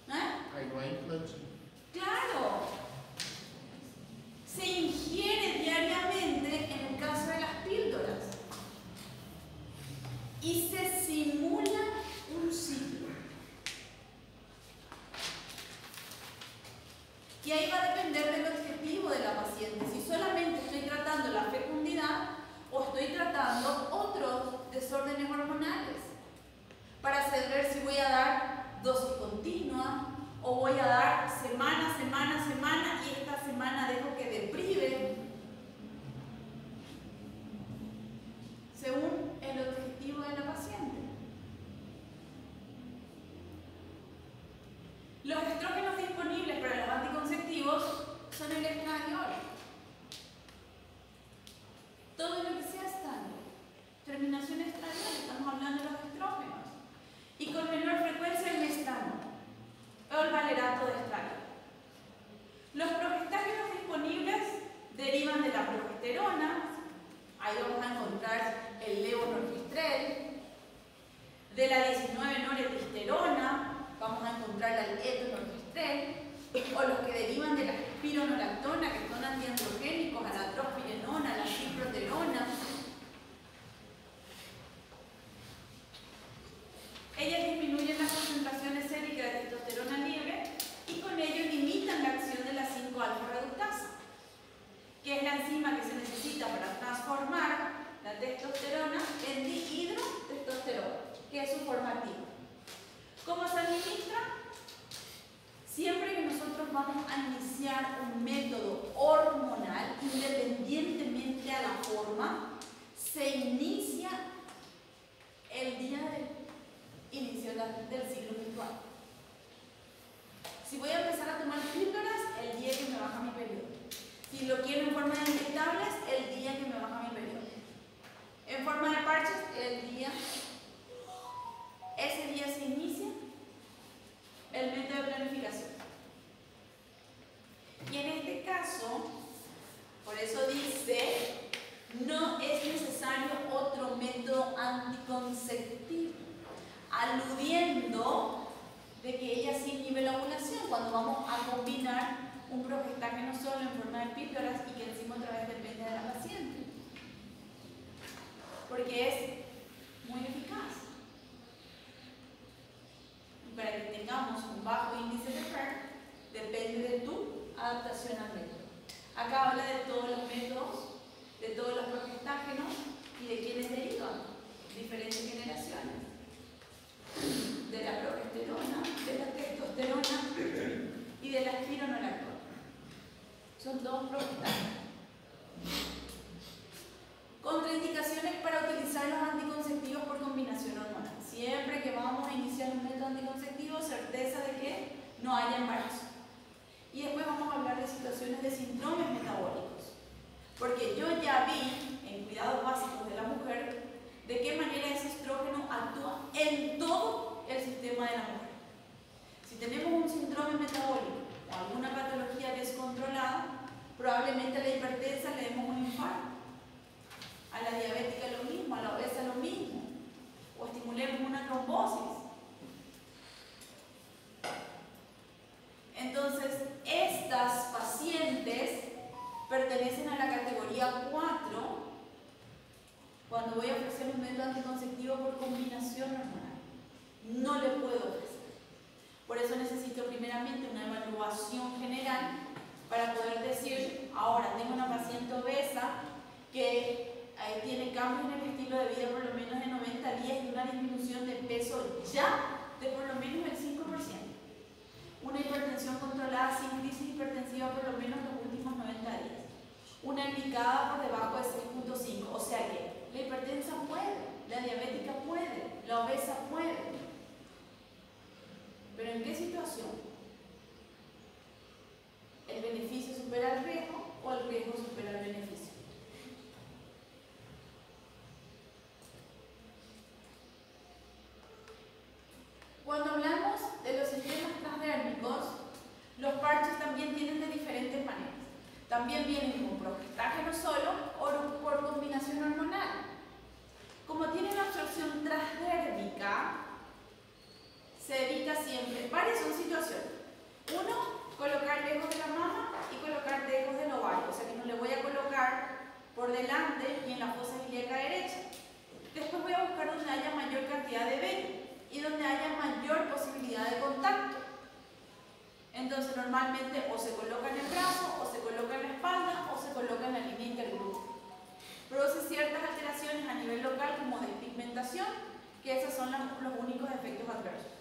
Aí não é implante. Claro. Se ingiere diariamente en el caso de las píldoras y se simula un ciclo. Y ahí va a depender del objetivo de la paciente. Si solamente estoy tratando la fecundidad o estoy tratando otros desórdenes hormonales para saber si voy a dar dosis continua o voy a dar semana y esta semana dejo que deprive según el objetivo de la paciente. Los estrógenos disponibles para los anticonceptivos son el estradiol. Todo lo que sea estradiol, terminación estradiol, estamos hablando de los estrógenos. Y con menor frecuencia el mestano o el valerato de estradiol. Los progestágenos disponibles derivan de la progesterona, ahí vamos a encontrar el levonorgestrel, de la 19-noretestosterona, vamos a encontrar el etonorgestrel, o los que derivan de la espironolactona, que son antiandrogénicos, a la trospirenona, a la ciproterona. Ellas disminuyen las concentraciones séricas de testosterona libre y con ello limitan la acción de la 5-alfa-reductasa, que es la enzima que se necesita para transformar la testosterona en dihidrotestosterona, que es su forma activa. ¿Cómo se administra? Siempre que nosotros vamos a iniciar un método hormonal, independientemente a la forma, se inicia el día del inicio del ciclo menstrual. Si voy a empezar a tomar píldoras, el día que me baja mi periodo. Si lo quiero en forma de inyectables, el día que me baja mi periodo. En forma de parches, el día. Ese día se inicia el método de planificación. Y en este caso, por eso dice, no es necesario otro método anticonceptivo, aludiendo de que ella sí inhibe la ovulación cuando vamos a combinar un progestágeno solo en forma de píldoras y que encima otra vez depende de la paciente, porque es muy eficaz. Y para que tengamos un bajo índice de PER, depende de tu adaptación al método. Acá habla de todos los métodos, de todos los progestágenos y de quienes derivan, diferentes generaciones. De la progesterona, de la testosterona Son dos progestágenos. Contraindicaciones para utilizar los anticonceptivos por combinación hormonal. Siempre que vamos a iniciar un método anticonceptivo, certeza de que no haya embarazo. Y después vamos a hablar de situaciones de síndromes metabólicos. Porque yo ya vi en cuidados básicos de la mujer de qué manera ese estrógeno actúa en todo el sistema de la mujer. Si tenemos un síndrome metabólico o alguna patología descontrolada, probablemente a la hipertensa le demos un infarto. A la diabética lo mismo, a la obesa lo mismo, o estimulemos una trombosis. Entonces, estas pacientes pertenecen a la categoría 4 cuando voy a ofrecer un método anticonceptivo por combinación hormonal. No le puedo ofrecer. Por eso necesito primeramente una evaluación general para poder decir, ahora tengo una paciente obesa que tiene cambios en el estilo de vida por lo menos de 90 días y una disminución de peso ya de por lo menos el 5%. Una hipertensión controlada sin crisis hipertensiva por lo menos los últimos 90 días. Una glicada por debajo de 6.5. O sea que la hipertensa puede, la diabética puede, la obesa puede. ¿Pero en qué situación? ¿El beneficio supera el riesgo o el riesgo supera el beneficio? Cuando hablamos de los sistemas transdérmicos, los parches también tienen de diferentes maneras. También vienen con progestágeno solo o por combinación hormonal. Como tienen absorción transdérmica, se evita siempre. Varias son situaciones. Uno, colocar lejos de la mama y colocar lejos del ovario. O sea que no le voy a colocar por delante ni en la fosa ilíaca derecha. Después voy a buscar donde haya mayor cantidad de vello y donde haya mayor posibilidad de contacto. Entonces normalmente o se coloca en el brazo, o se coloca en la espalda, o se coloca en la línea interglútea. Produce ciertas alteraciones a nivel local como despigmentación, que esos son los únicos efectos adversos.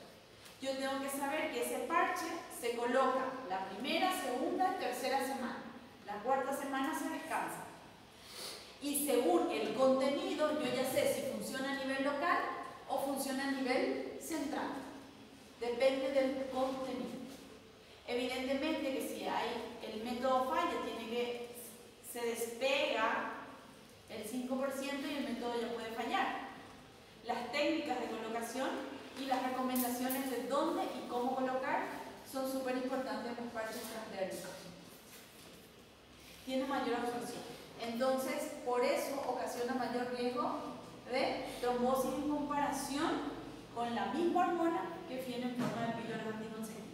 Yo tengo que saber que ese parche se coloca la primera, segunda y tercera semana. La cuarta semana se descansa. Y según el contenido, yo ya sé si funciona a nivel local o funciona a nivel central. Depende del contenido. Evidentemente que si el método falla, se despega el 5% y el método ya puede fallar. Las técnicas de colocación y las recomendaciones de dónde y cómo colocar son súper importantes en los parches transdérmicos. Tiene mayor absorción. Entonces, por eso ocasiona mayor riesgo de trombosis en comparación con la misma hormona que viene en forma de píldoras anticonceptivas.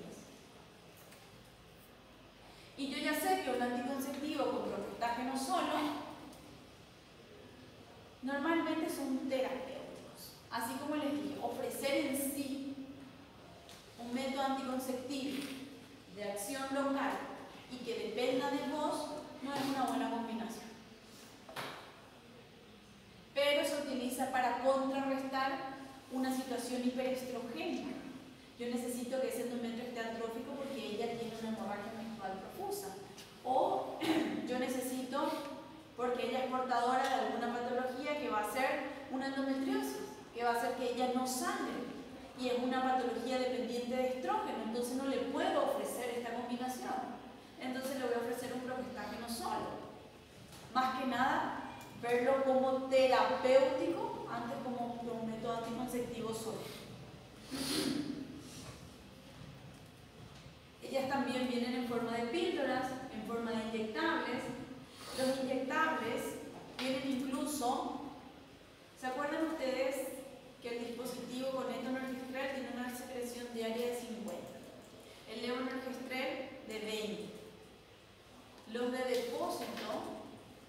Y yo ya sé que un anticonceptivo con progestágeno solo normalmente son terapéuticos. Así como les dije, ofrecer en sí un método anticonceptivo de acción local y que dependa de vos no es una buena combinación. Pero se utiliza para contrarrestar una situación hiperestrogénica. Yo necesito que ese endometrio esté atrófico porque ella tiene una hemorragia menstrual profusa. O yo necesito porque ella es portadora de alguna patología que va a ser una endometriosis, que va a hacer que ella no sangre. Y es una patología dependiente de estrógeno, entonces no le puedo ofrecer esta combinación. Entonces le voy a ofrecer un progestágeno solo. Más que nada, verlo como terapéutico antes como un método anticonceptivo solo. Ellas también vienen en forma de píldoras, en forma de inyectables. Los inyectables vienen incluso, ¿se acuerdan ustedes que el dispositivo con etonorgestrel tiene una secreción diaria de 50? El levonorgestrel de 20. Los de depósito,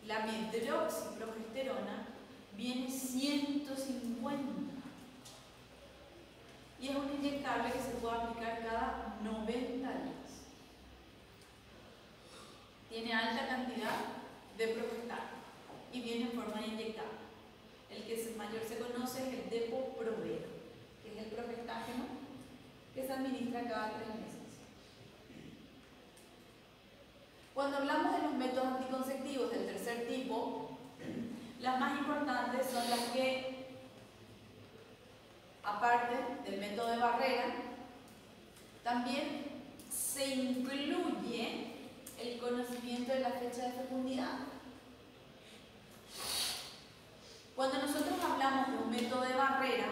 la medroxiprogesterona, viene 150. Y es un inyectable que se puede aplicar cada 90 días. Tiene alta cantidad de progestágeno y viene en forma de inyectable. El que mayor se conoce es el Depo-Provera, que es el progestágeno que se administra cada 3 meses. Cuando hablamos de los métodos anticonceptivos del tercer tipo, las más importantes son las que, aparte del método de barrera, también se incluye el conocimiento de la fecha de fecundidad. Cuando nosotros hablamos de un método de barrera,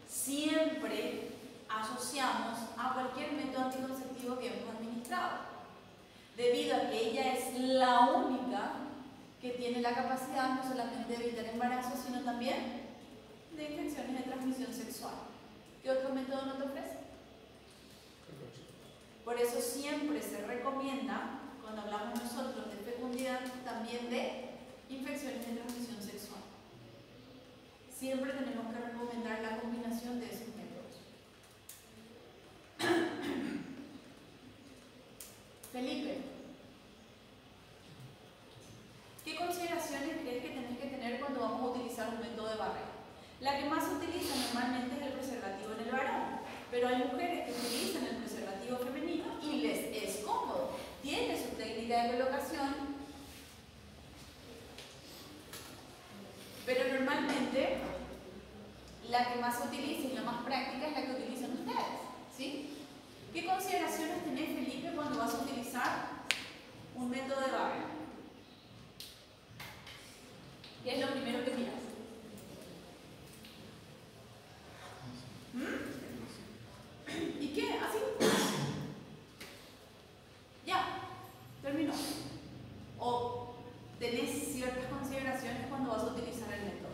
siempre asociamos a cualquier método anticonceptivo que hemos administrado, debido a que ella es la única que tiene la capacidad no solamente de evitar embarazos, sino también de infecciones de transmisión sexual. ¿Qué otro método no te ofrece? Por eso siempre se recomienda, cuando hablamos nosotros de fecundidad, también de infecciones de transmisión sexual. Siempre tenemos que recomendar la combinación de esos métodos. Felipe, ¿qué consideraciones crees que tenés que tener cuando vamos a utilizar un método de barrera? La que más se utiliza normalmente es el preservativo en el varón, pero hay mujeres que utilizan el preservativo femenino y les es cómodo. Tiene su técnica de colocación, pero normalmente la que más se utiliza y la más práctica es la que utilizan ustedes, ¿sí? ¿Qué consideraciones tenés, Felipe, cuando vas a utilizar un método de barrera? ¿Qué es lo primero que miras? ¿Y qué? ¿Así? Ya, terminó. ¿O tenés ciertas consideraciones cuando vas a utilizar el método?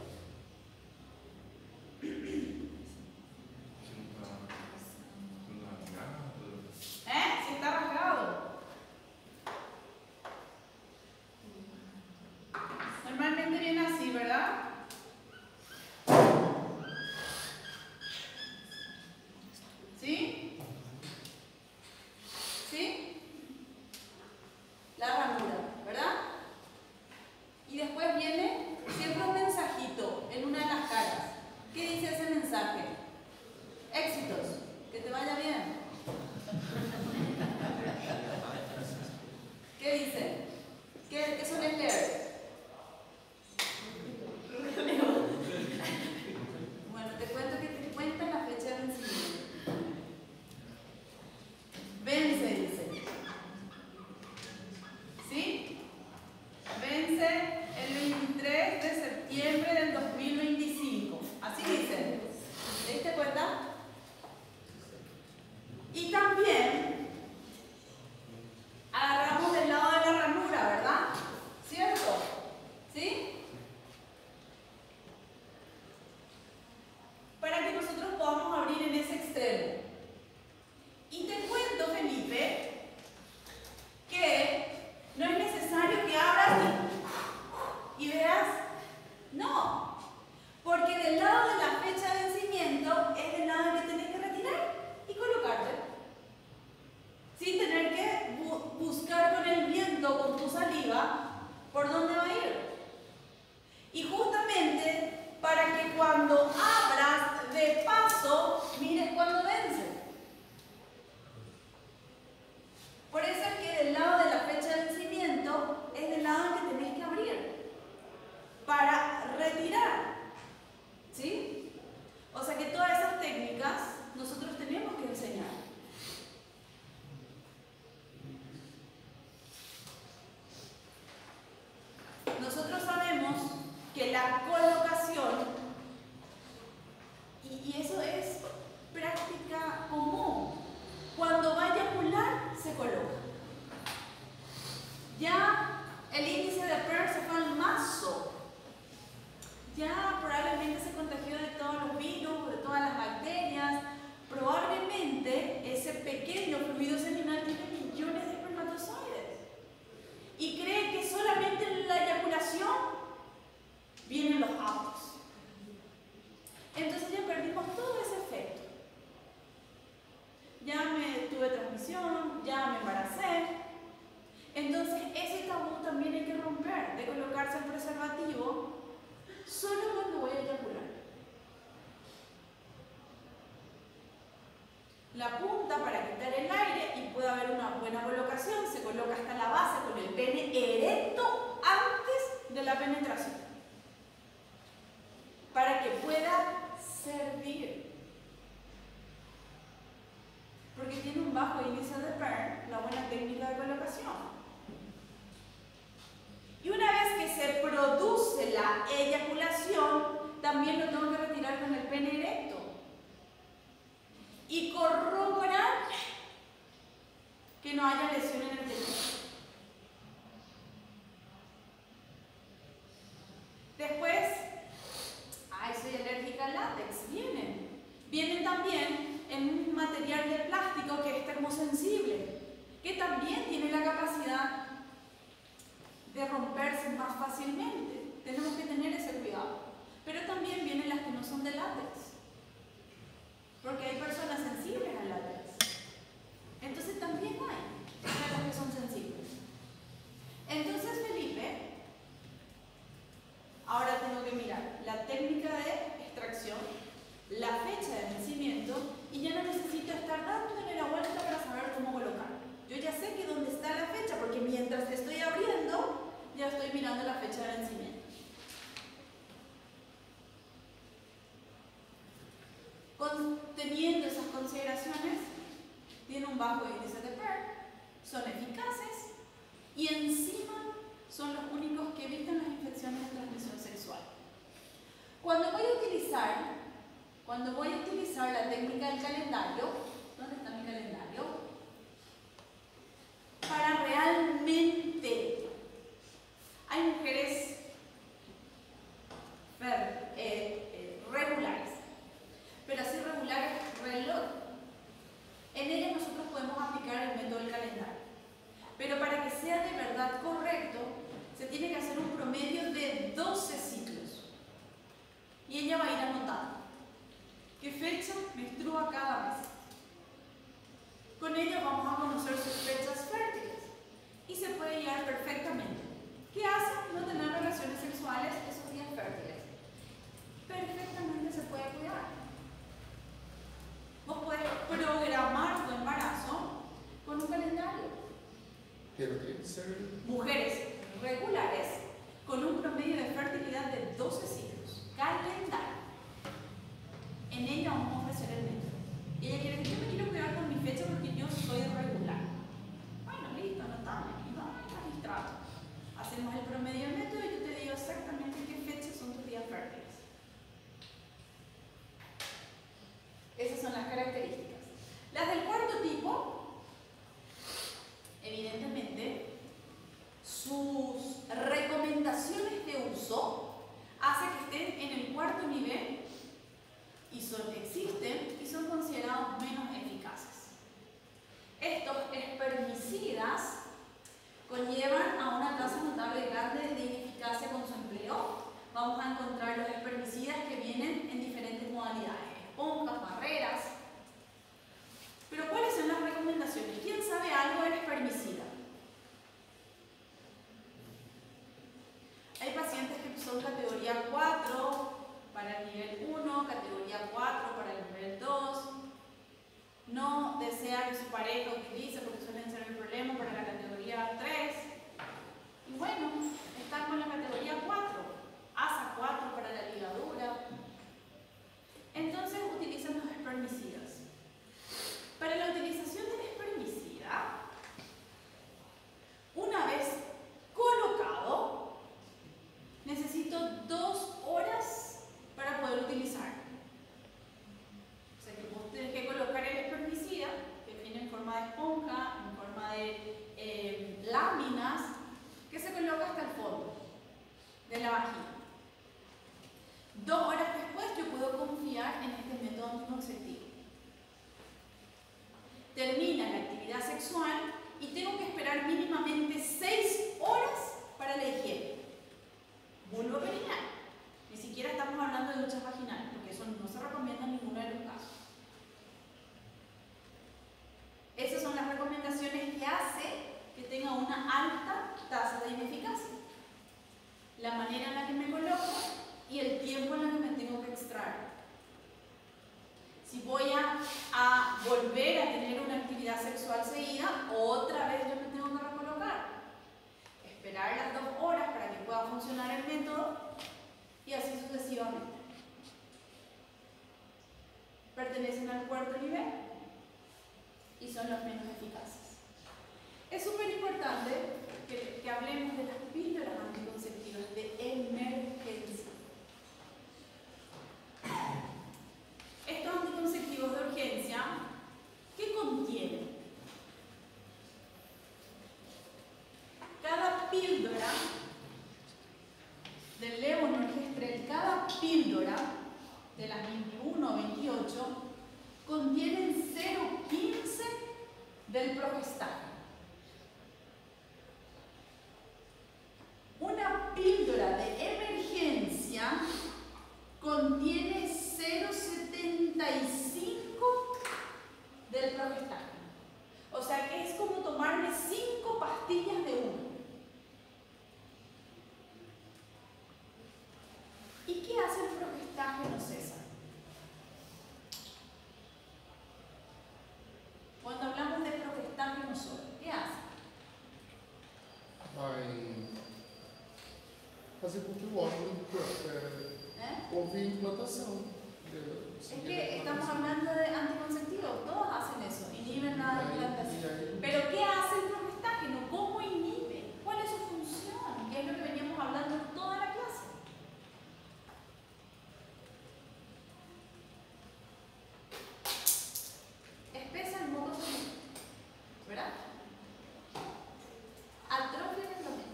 Si está rasgado. Normalmente viene así, ¿verdad? ¿Sí? ¿Sí? La ranura, ¿verdad? Y después viene siempre un mensajito en una de las caras. ¿Qué dice ese mensaje? Éxitos, que te vaya bien. ¿Qué dice? ¿Qué sueles leer? Bueno, te cuento que te cuentan la fecha de vencimiento. Vence, dice. ¿Sí? Vence el 23 de septiembre del 2025. Así dice. ¿Te diste cuenta? Y también agarramos del lado de la ranura, ¿verdad? ¿Cierto? ¿Sí? Para que nosotros podamos abrir en ese extremo. Y te cuento, Felipe, que no es necesario que abras y veas. No, porque del lado de la fecha de vencimiento es del lado que tenés que retirar y colocarte. Sin tener que buscar con el viento, con tu saliva, por dónde va a ir. Y justamente para que cuando abras de paso, mires cuándo vence. Por eso es que del lado de la fecha de vencimiento es del lado en que tenés que abrir para retirar. ¿Sí? O sea que todas esas técnicas nosotros tenemos que enseñar. Nosotros sabemos que la colocación, y eso es práctica común, cuando va a eyacular se coloca. Ya el índice de PER se fue al mazo, ya probablemente se contagió de todos los virus, de todas las bacterias, probablemente ese pequeño fluido seminal tiene millones de espermatozoides y cree que solamente en la eyaculación vienen los autos. Entonces ya perdimos todo ese efecto. Ya me tuve transmisión, ya me embaracé. Entonces ese tabú también hay que romper, de colocarse el preservativo solo cuando voy a eyacular. La punta para quitar el aire y puede haber una buena colocación, se coloca hasta la base con el pene erecto antes de la penetración, para que pueda servir. Porque tiene un bajo índice de PERM, la buena técnica de colocación. Y una vez que se produce la eyaculación, también lo tengo que retirar con el pene erecto. Y corroborar que no haya lesión en el tejido. Después, ay, soy alérgica al látex. Vienen también en un material de plástico que es termosensible, que también tiene la capacidad de romperse más fácilmente. Tenemos que tener ese cuidado. Pero también vienen las que no son de látex, porque hay personas sensibles al látex. Entonces también hay personas que son sensibles. Entonces, Felipe, ahora tengo que mirar la técnica de extracción, la fecha de vencimiento, y ya no necesito estar dándole la vuelta para saber cómo colocar. Yo ya sé que dónde está la fecha, porque mientras estoy abriendo, ya estoy mirando la fecha de vencimiento. Teniendo esas consideraciones, tiene un bajo índice de PERM, son eficaces y encima son los únicos que evitan las infecciones de transmisión sexual. Cuando voy a utilizar la técnica del calendario, ¿dónde está mi calendario? Para realmente, hay mujeres regulares, pero así regulares, reloj. En ellas nosotros podemos aplicar el método del calendario. Pero para que sea de verdad correcto, se tiene que hacer un promedio de 12 ciclos. Y ella va a ir anotando qué fecha menstrua cada mes. Con ella vamos a conocer sus fechas fértiles y se puede guiar perfectamente. ¿Qué hace? No tener relaciones sexuales esos días fértiles. Perfectamente se puede cuidar. Vos podés programar tu embarazo con un calendario. Pero tiene que ser Mujeres regulares con un promedio de fertilidad de 12 ciclos. Calendario. En ella vamos a ofrecer el método. Y ella quiere decir, yo me quiero cuidar con mi fecha porque yo soy regular. Bueno, listo, anotamos. Y vamos registrado. Hacemos el promedio del método y yo te digo exactamente qué fechas son tus días fértiles. Esas son las características. Las del cuarto tipo, evidentemente, sus recomendaciones de uso hacen que estén en el cuarto nivel y existen y son considerados menos eficaces. Estos espermicidas conllevan a una tasa notable grande de ineficacia con su empleo. Vamos a encontrar los espermicidas que vienen en diferentes modalidades, esponjas, barreras. Pero ¿cuáles son las recomendaciones? ¿Quién sabe algo del espermicida? Hay pacientes que son categoría 4 para el nivel 1, categoría 4 para el nivel 2. No desea que su pareja utilice porque suelen ser el problema para la categoría 3. Y bueno, están con la categoría 4, ASA 4 para la ligadura. Entonces utilizan los espermicidas. Para la utilización del espermicida, una vez colocado, necesito 2 horas para poder utilizar. O sea que vos tenés que colocar el espermicida, que viene en forma de esponja, en forma de láminas, que se coloca hasta el fondo de la vagina. 2 horas después yo puedo confiar en este método anticonceptivo. Termina la actividad sexual y tengo que esperar mínimamente 6 horas para la higiene. Vulvo perineal. Ni siquiera estamos hablando de duchas vaginales, porque eso no se recomienda en ninguno de los casos. Esas son las recomendaciones que hace que tenga una alta tasa de ineficacia. La manera en la que me coloco y el tiempo en el que me tengo que extraer. Si voy a volver a tener una actividad actividad sexual seguida, otra vez yo me tengo que recolocar. Esperar las 2 horas para que pueda funcionar el método y así sucesivamente. Pertenecen al 4.º nivel y son los menos eficaces. Es súper importante que hablemos de las píldoras anticonceptivas de emergencia. Estos anticonceptivos de urgencia, ¿qué contienen? Cada píldora del levonorgestrel, cada píldora de las 21 o 28, contienen 0,15 del progestágeno. Una píldora de emergencia contiene 0,75 del progestágeno. O sea que es como tomarme 5 pastillas de uno. ¿Y qué hace el progestágeno, César? Cuando hablamos de progestágeno solo, ¿qué hace? Vai fazer com que o óvulo houve implantação. Es que estamos hablando de anticonceptivos, todos hacen eso, inhiben la implantación. Pero ¿qué hace el progestágeno? ¿Cómo inhibe? ¿Cuál es su función? ¿Qué es lo que veníamos hablando en toda la clase? Espesa el moco sólido, ¿verdad? Atrofia el endometrio.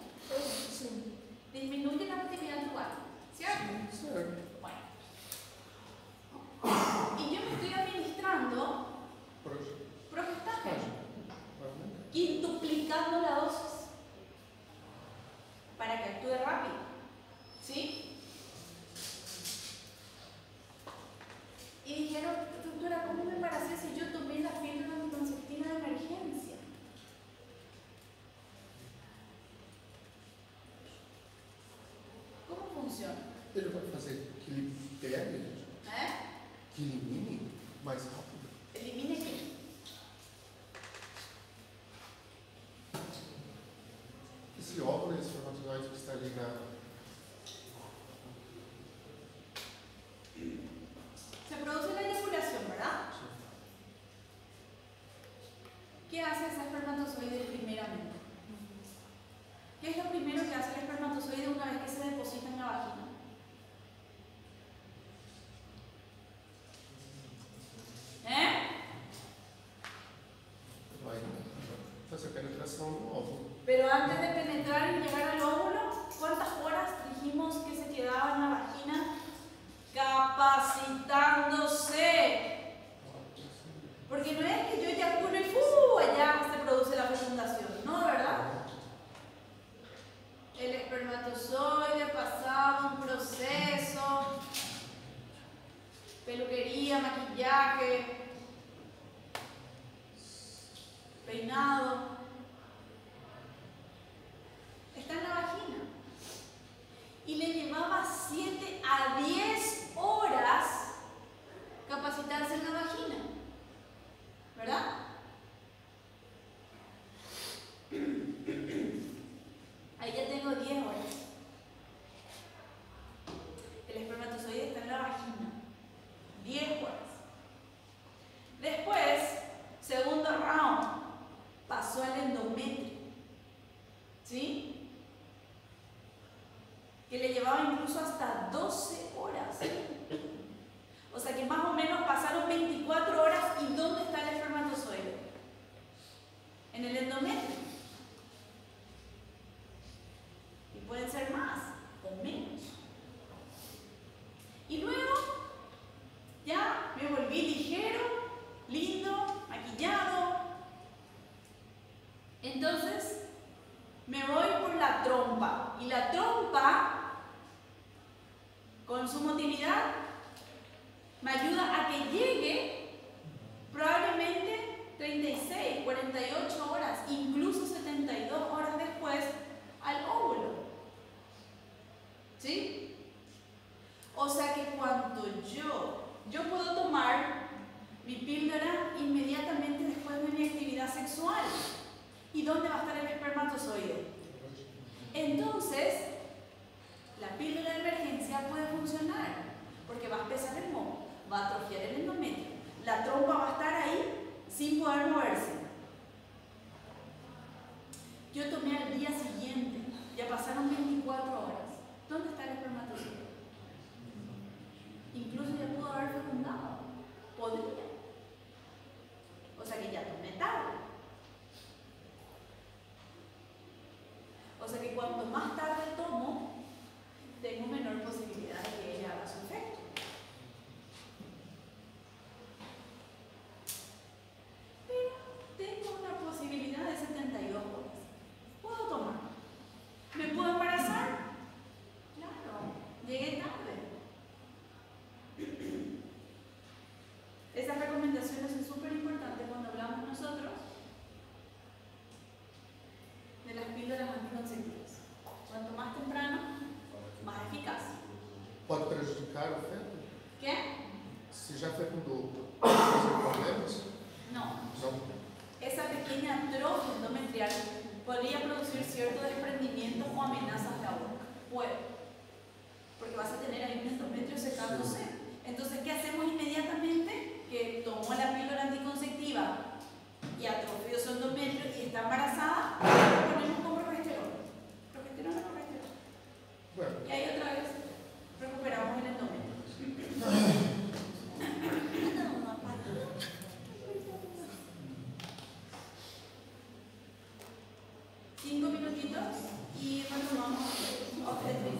Disminuye la motilidad tubular, ¿cierto? Certo. Bueno. Y yo me estoy administrando progestágeno, quintuplicando la dosis para que actúe rápido. ¿Sí? Y dijeron, doctora, ¿cómo me parece si yo tomé la píldora anticonceptiva de emergencia? ¿Cómo funciona? Ele vai fazer que ele pegue, que elimine mais rápido. ¿Elimine qué? Esse óvulo, esse espermatozoide que está ali na. Se produce la eyaculación, ¿verdad? ¿Qué hace ese espermatozoide primeramente? ¿Qué es lo primero que hace el espermatozoide una vez que se deposita en la vagina? Vai fazer a penetração no óvulo. Pero antes de penetrar y llegar al óvulo, ¿cuántas horas dijimos que se quedaba en la vagina? Capacitándose. Porque no es que yo eyaculo y allá se produce la fecundación. No, ¿verdad? El espermatozoide pasaba un proceso, peluquería, maquillaje, peinado. Está en la vagina. Y le llevaba 7 a 10 horas capacitarse en la vagina. ¿Verdad? Ahí ya tengo 10 horas. El espermatozoide está en la vagina. 10 horas. Después, segundo round, pasó al endometrio. ¿Sí? Que le llevaba incluso hasta 12 horas. O sea que más o menos pasaron 24 horas. ¿Y dónde está el espermatozoide? En el endometrio. Y pueden ser más o menos. Y luego ya me volví ligero, lindo, maquillado. Entonces me voy por la trompa. Y la trompa, con su motilidad, me ayuda a que llegue probablemente 36, 48 horas, incluso 72 horas después al óvulo. ¿Sí? O sea que cuando yo puedo tomar mi píldora inmediatamente después de mi actividad sexual. ¿Y dónde va a estar el espermatozoide? Entonces, la píldora de emergencia puede funcionar, porque va a espesar el moco, va a atrofiar el endometrio, la trompa va a estar ahí sin poder moverse. Yo tomé al día siguiente, ya pasaron 24 horas. ¿Dónde está el espermatozoide? Incluso ya pudo haber fecundado. Podría. O sea que ya tomé tarde. O sea que cuanto más tarde tomo, tengo menor posibilidad de que ella haga su efecto. Pero tengo una posibilidad de 72 horas. ¿Puedo tomar? ¿Me puedo embarazar? Claro, llegué tarde. Esas recomendaciones son súper importantes cuando hablamos nosotros de las píldoras anticonceptivas. Cuanto más temprano, más eficaz. Pode prejudicar o feto? ¿Qué? Se já fecundou, pode ter problemas? No. Não. Esa pequeña atrofia endometrial podría producir cierto desprendimiento o amenazas de aborto. Puede. Porque vas a tener ahí un endometrio secándose. Entonces, ¿qué hacemos inmediatamente? Que tomó la píldora anticonceptiva y atrofió su endometrio y está embarazada, lo ponemos con progesterona. Progesterona. Bueno. Y ahí otra vez recuperamos el endometrio. 5 minutitos y retomamos obstetricia.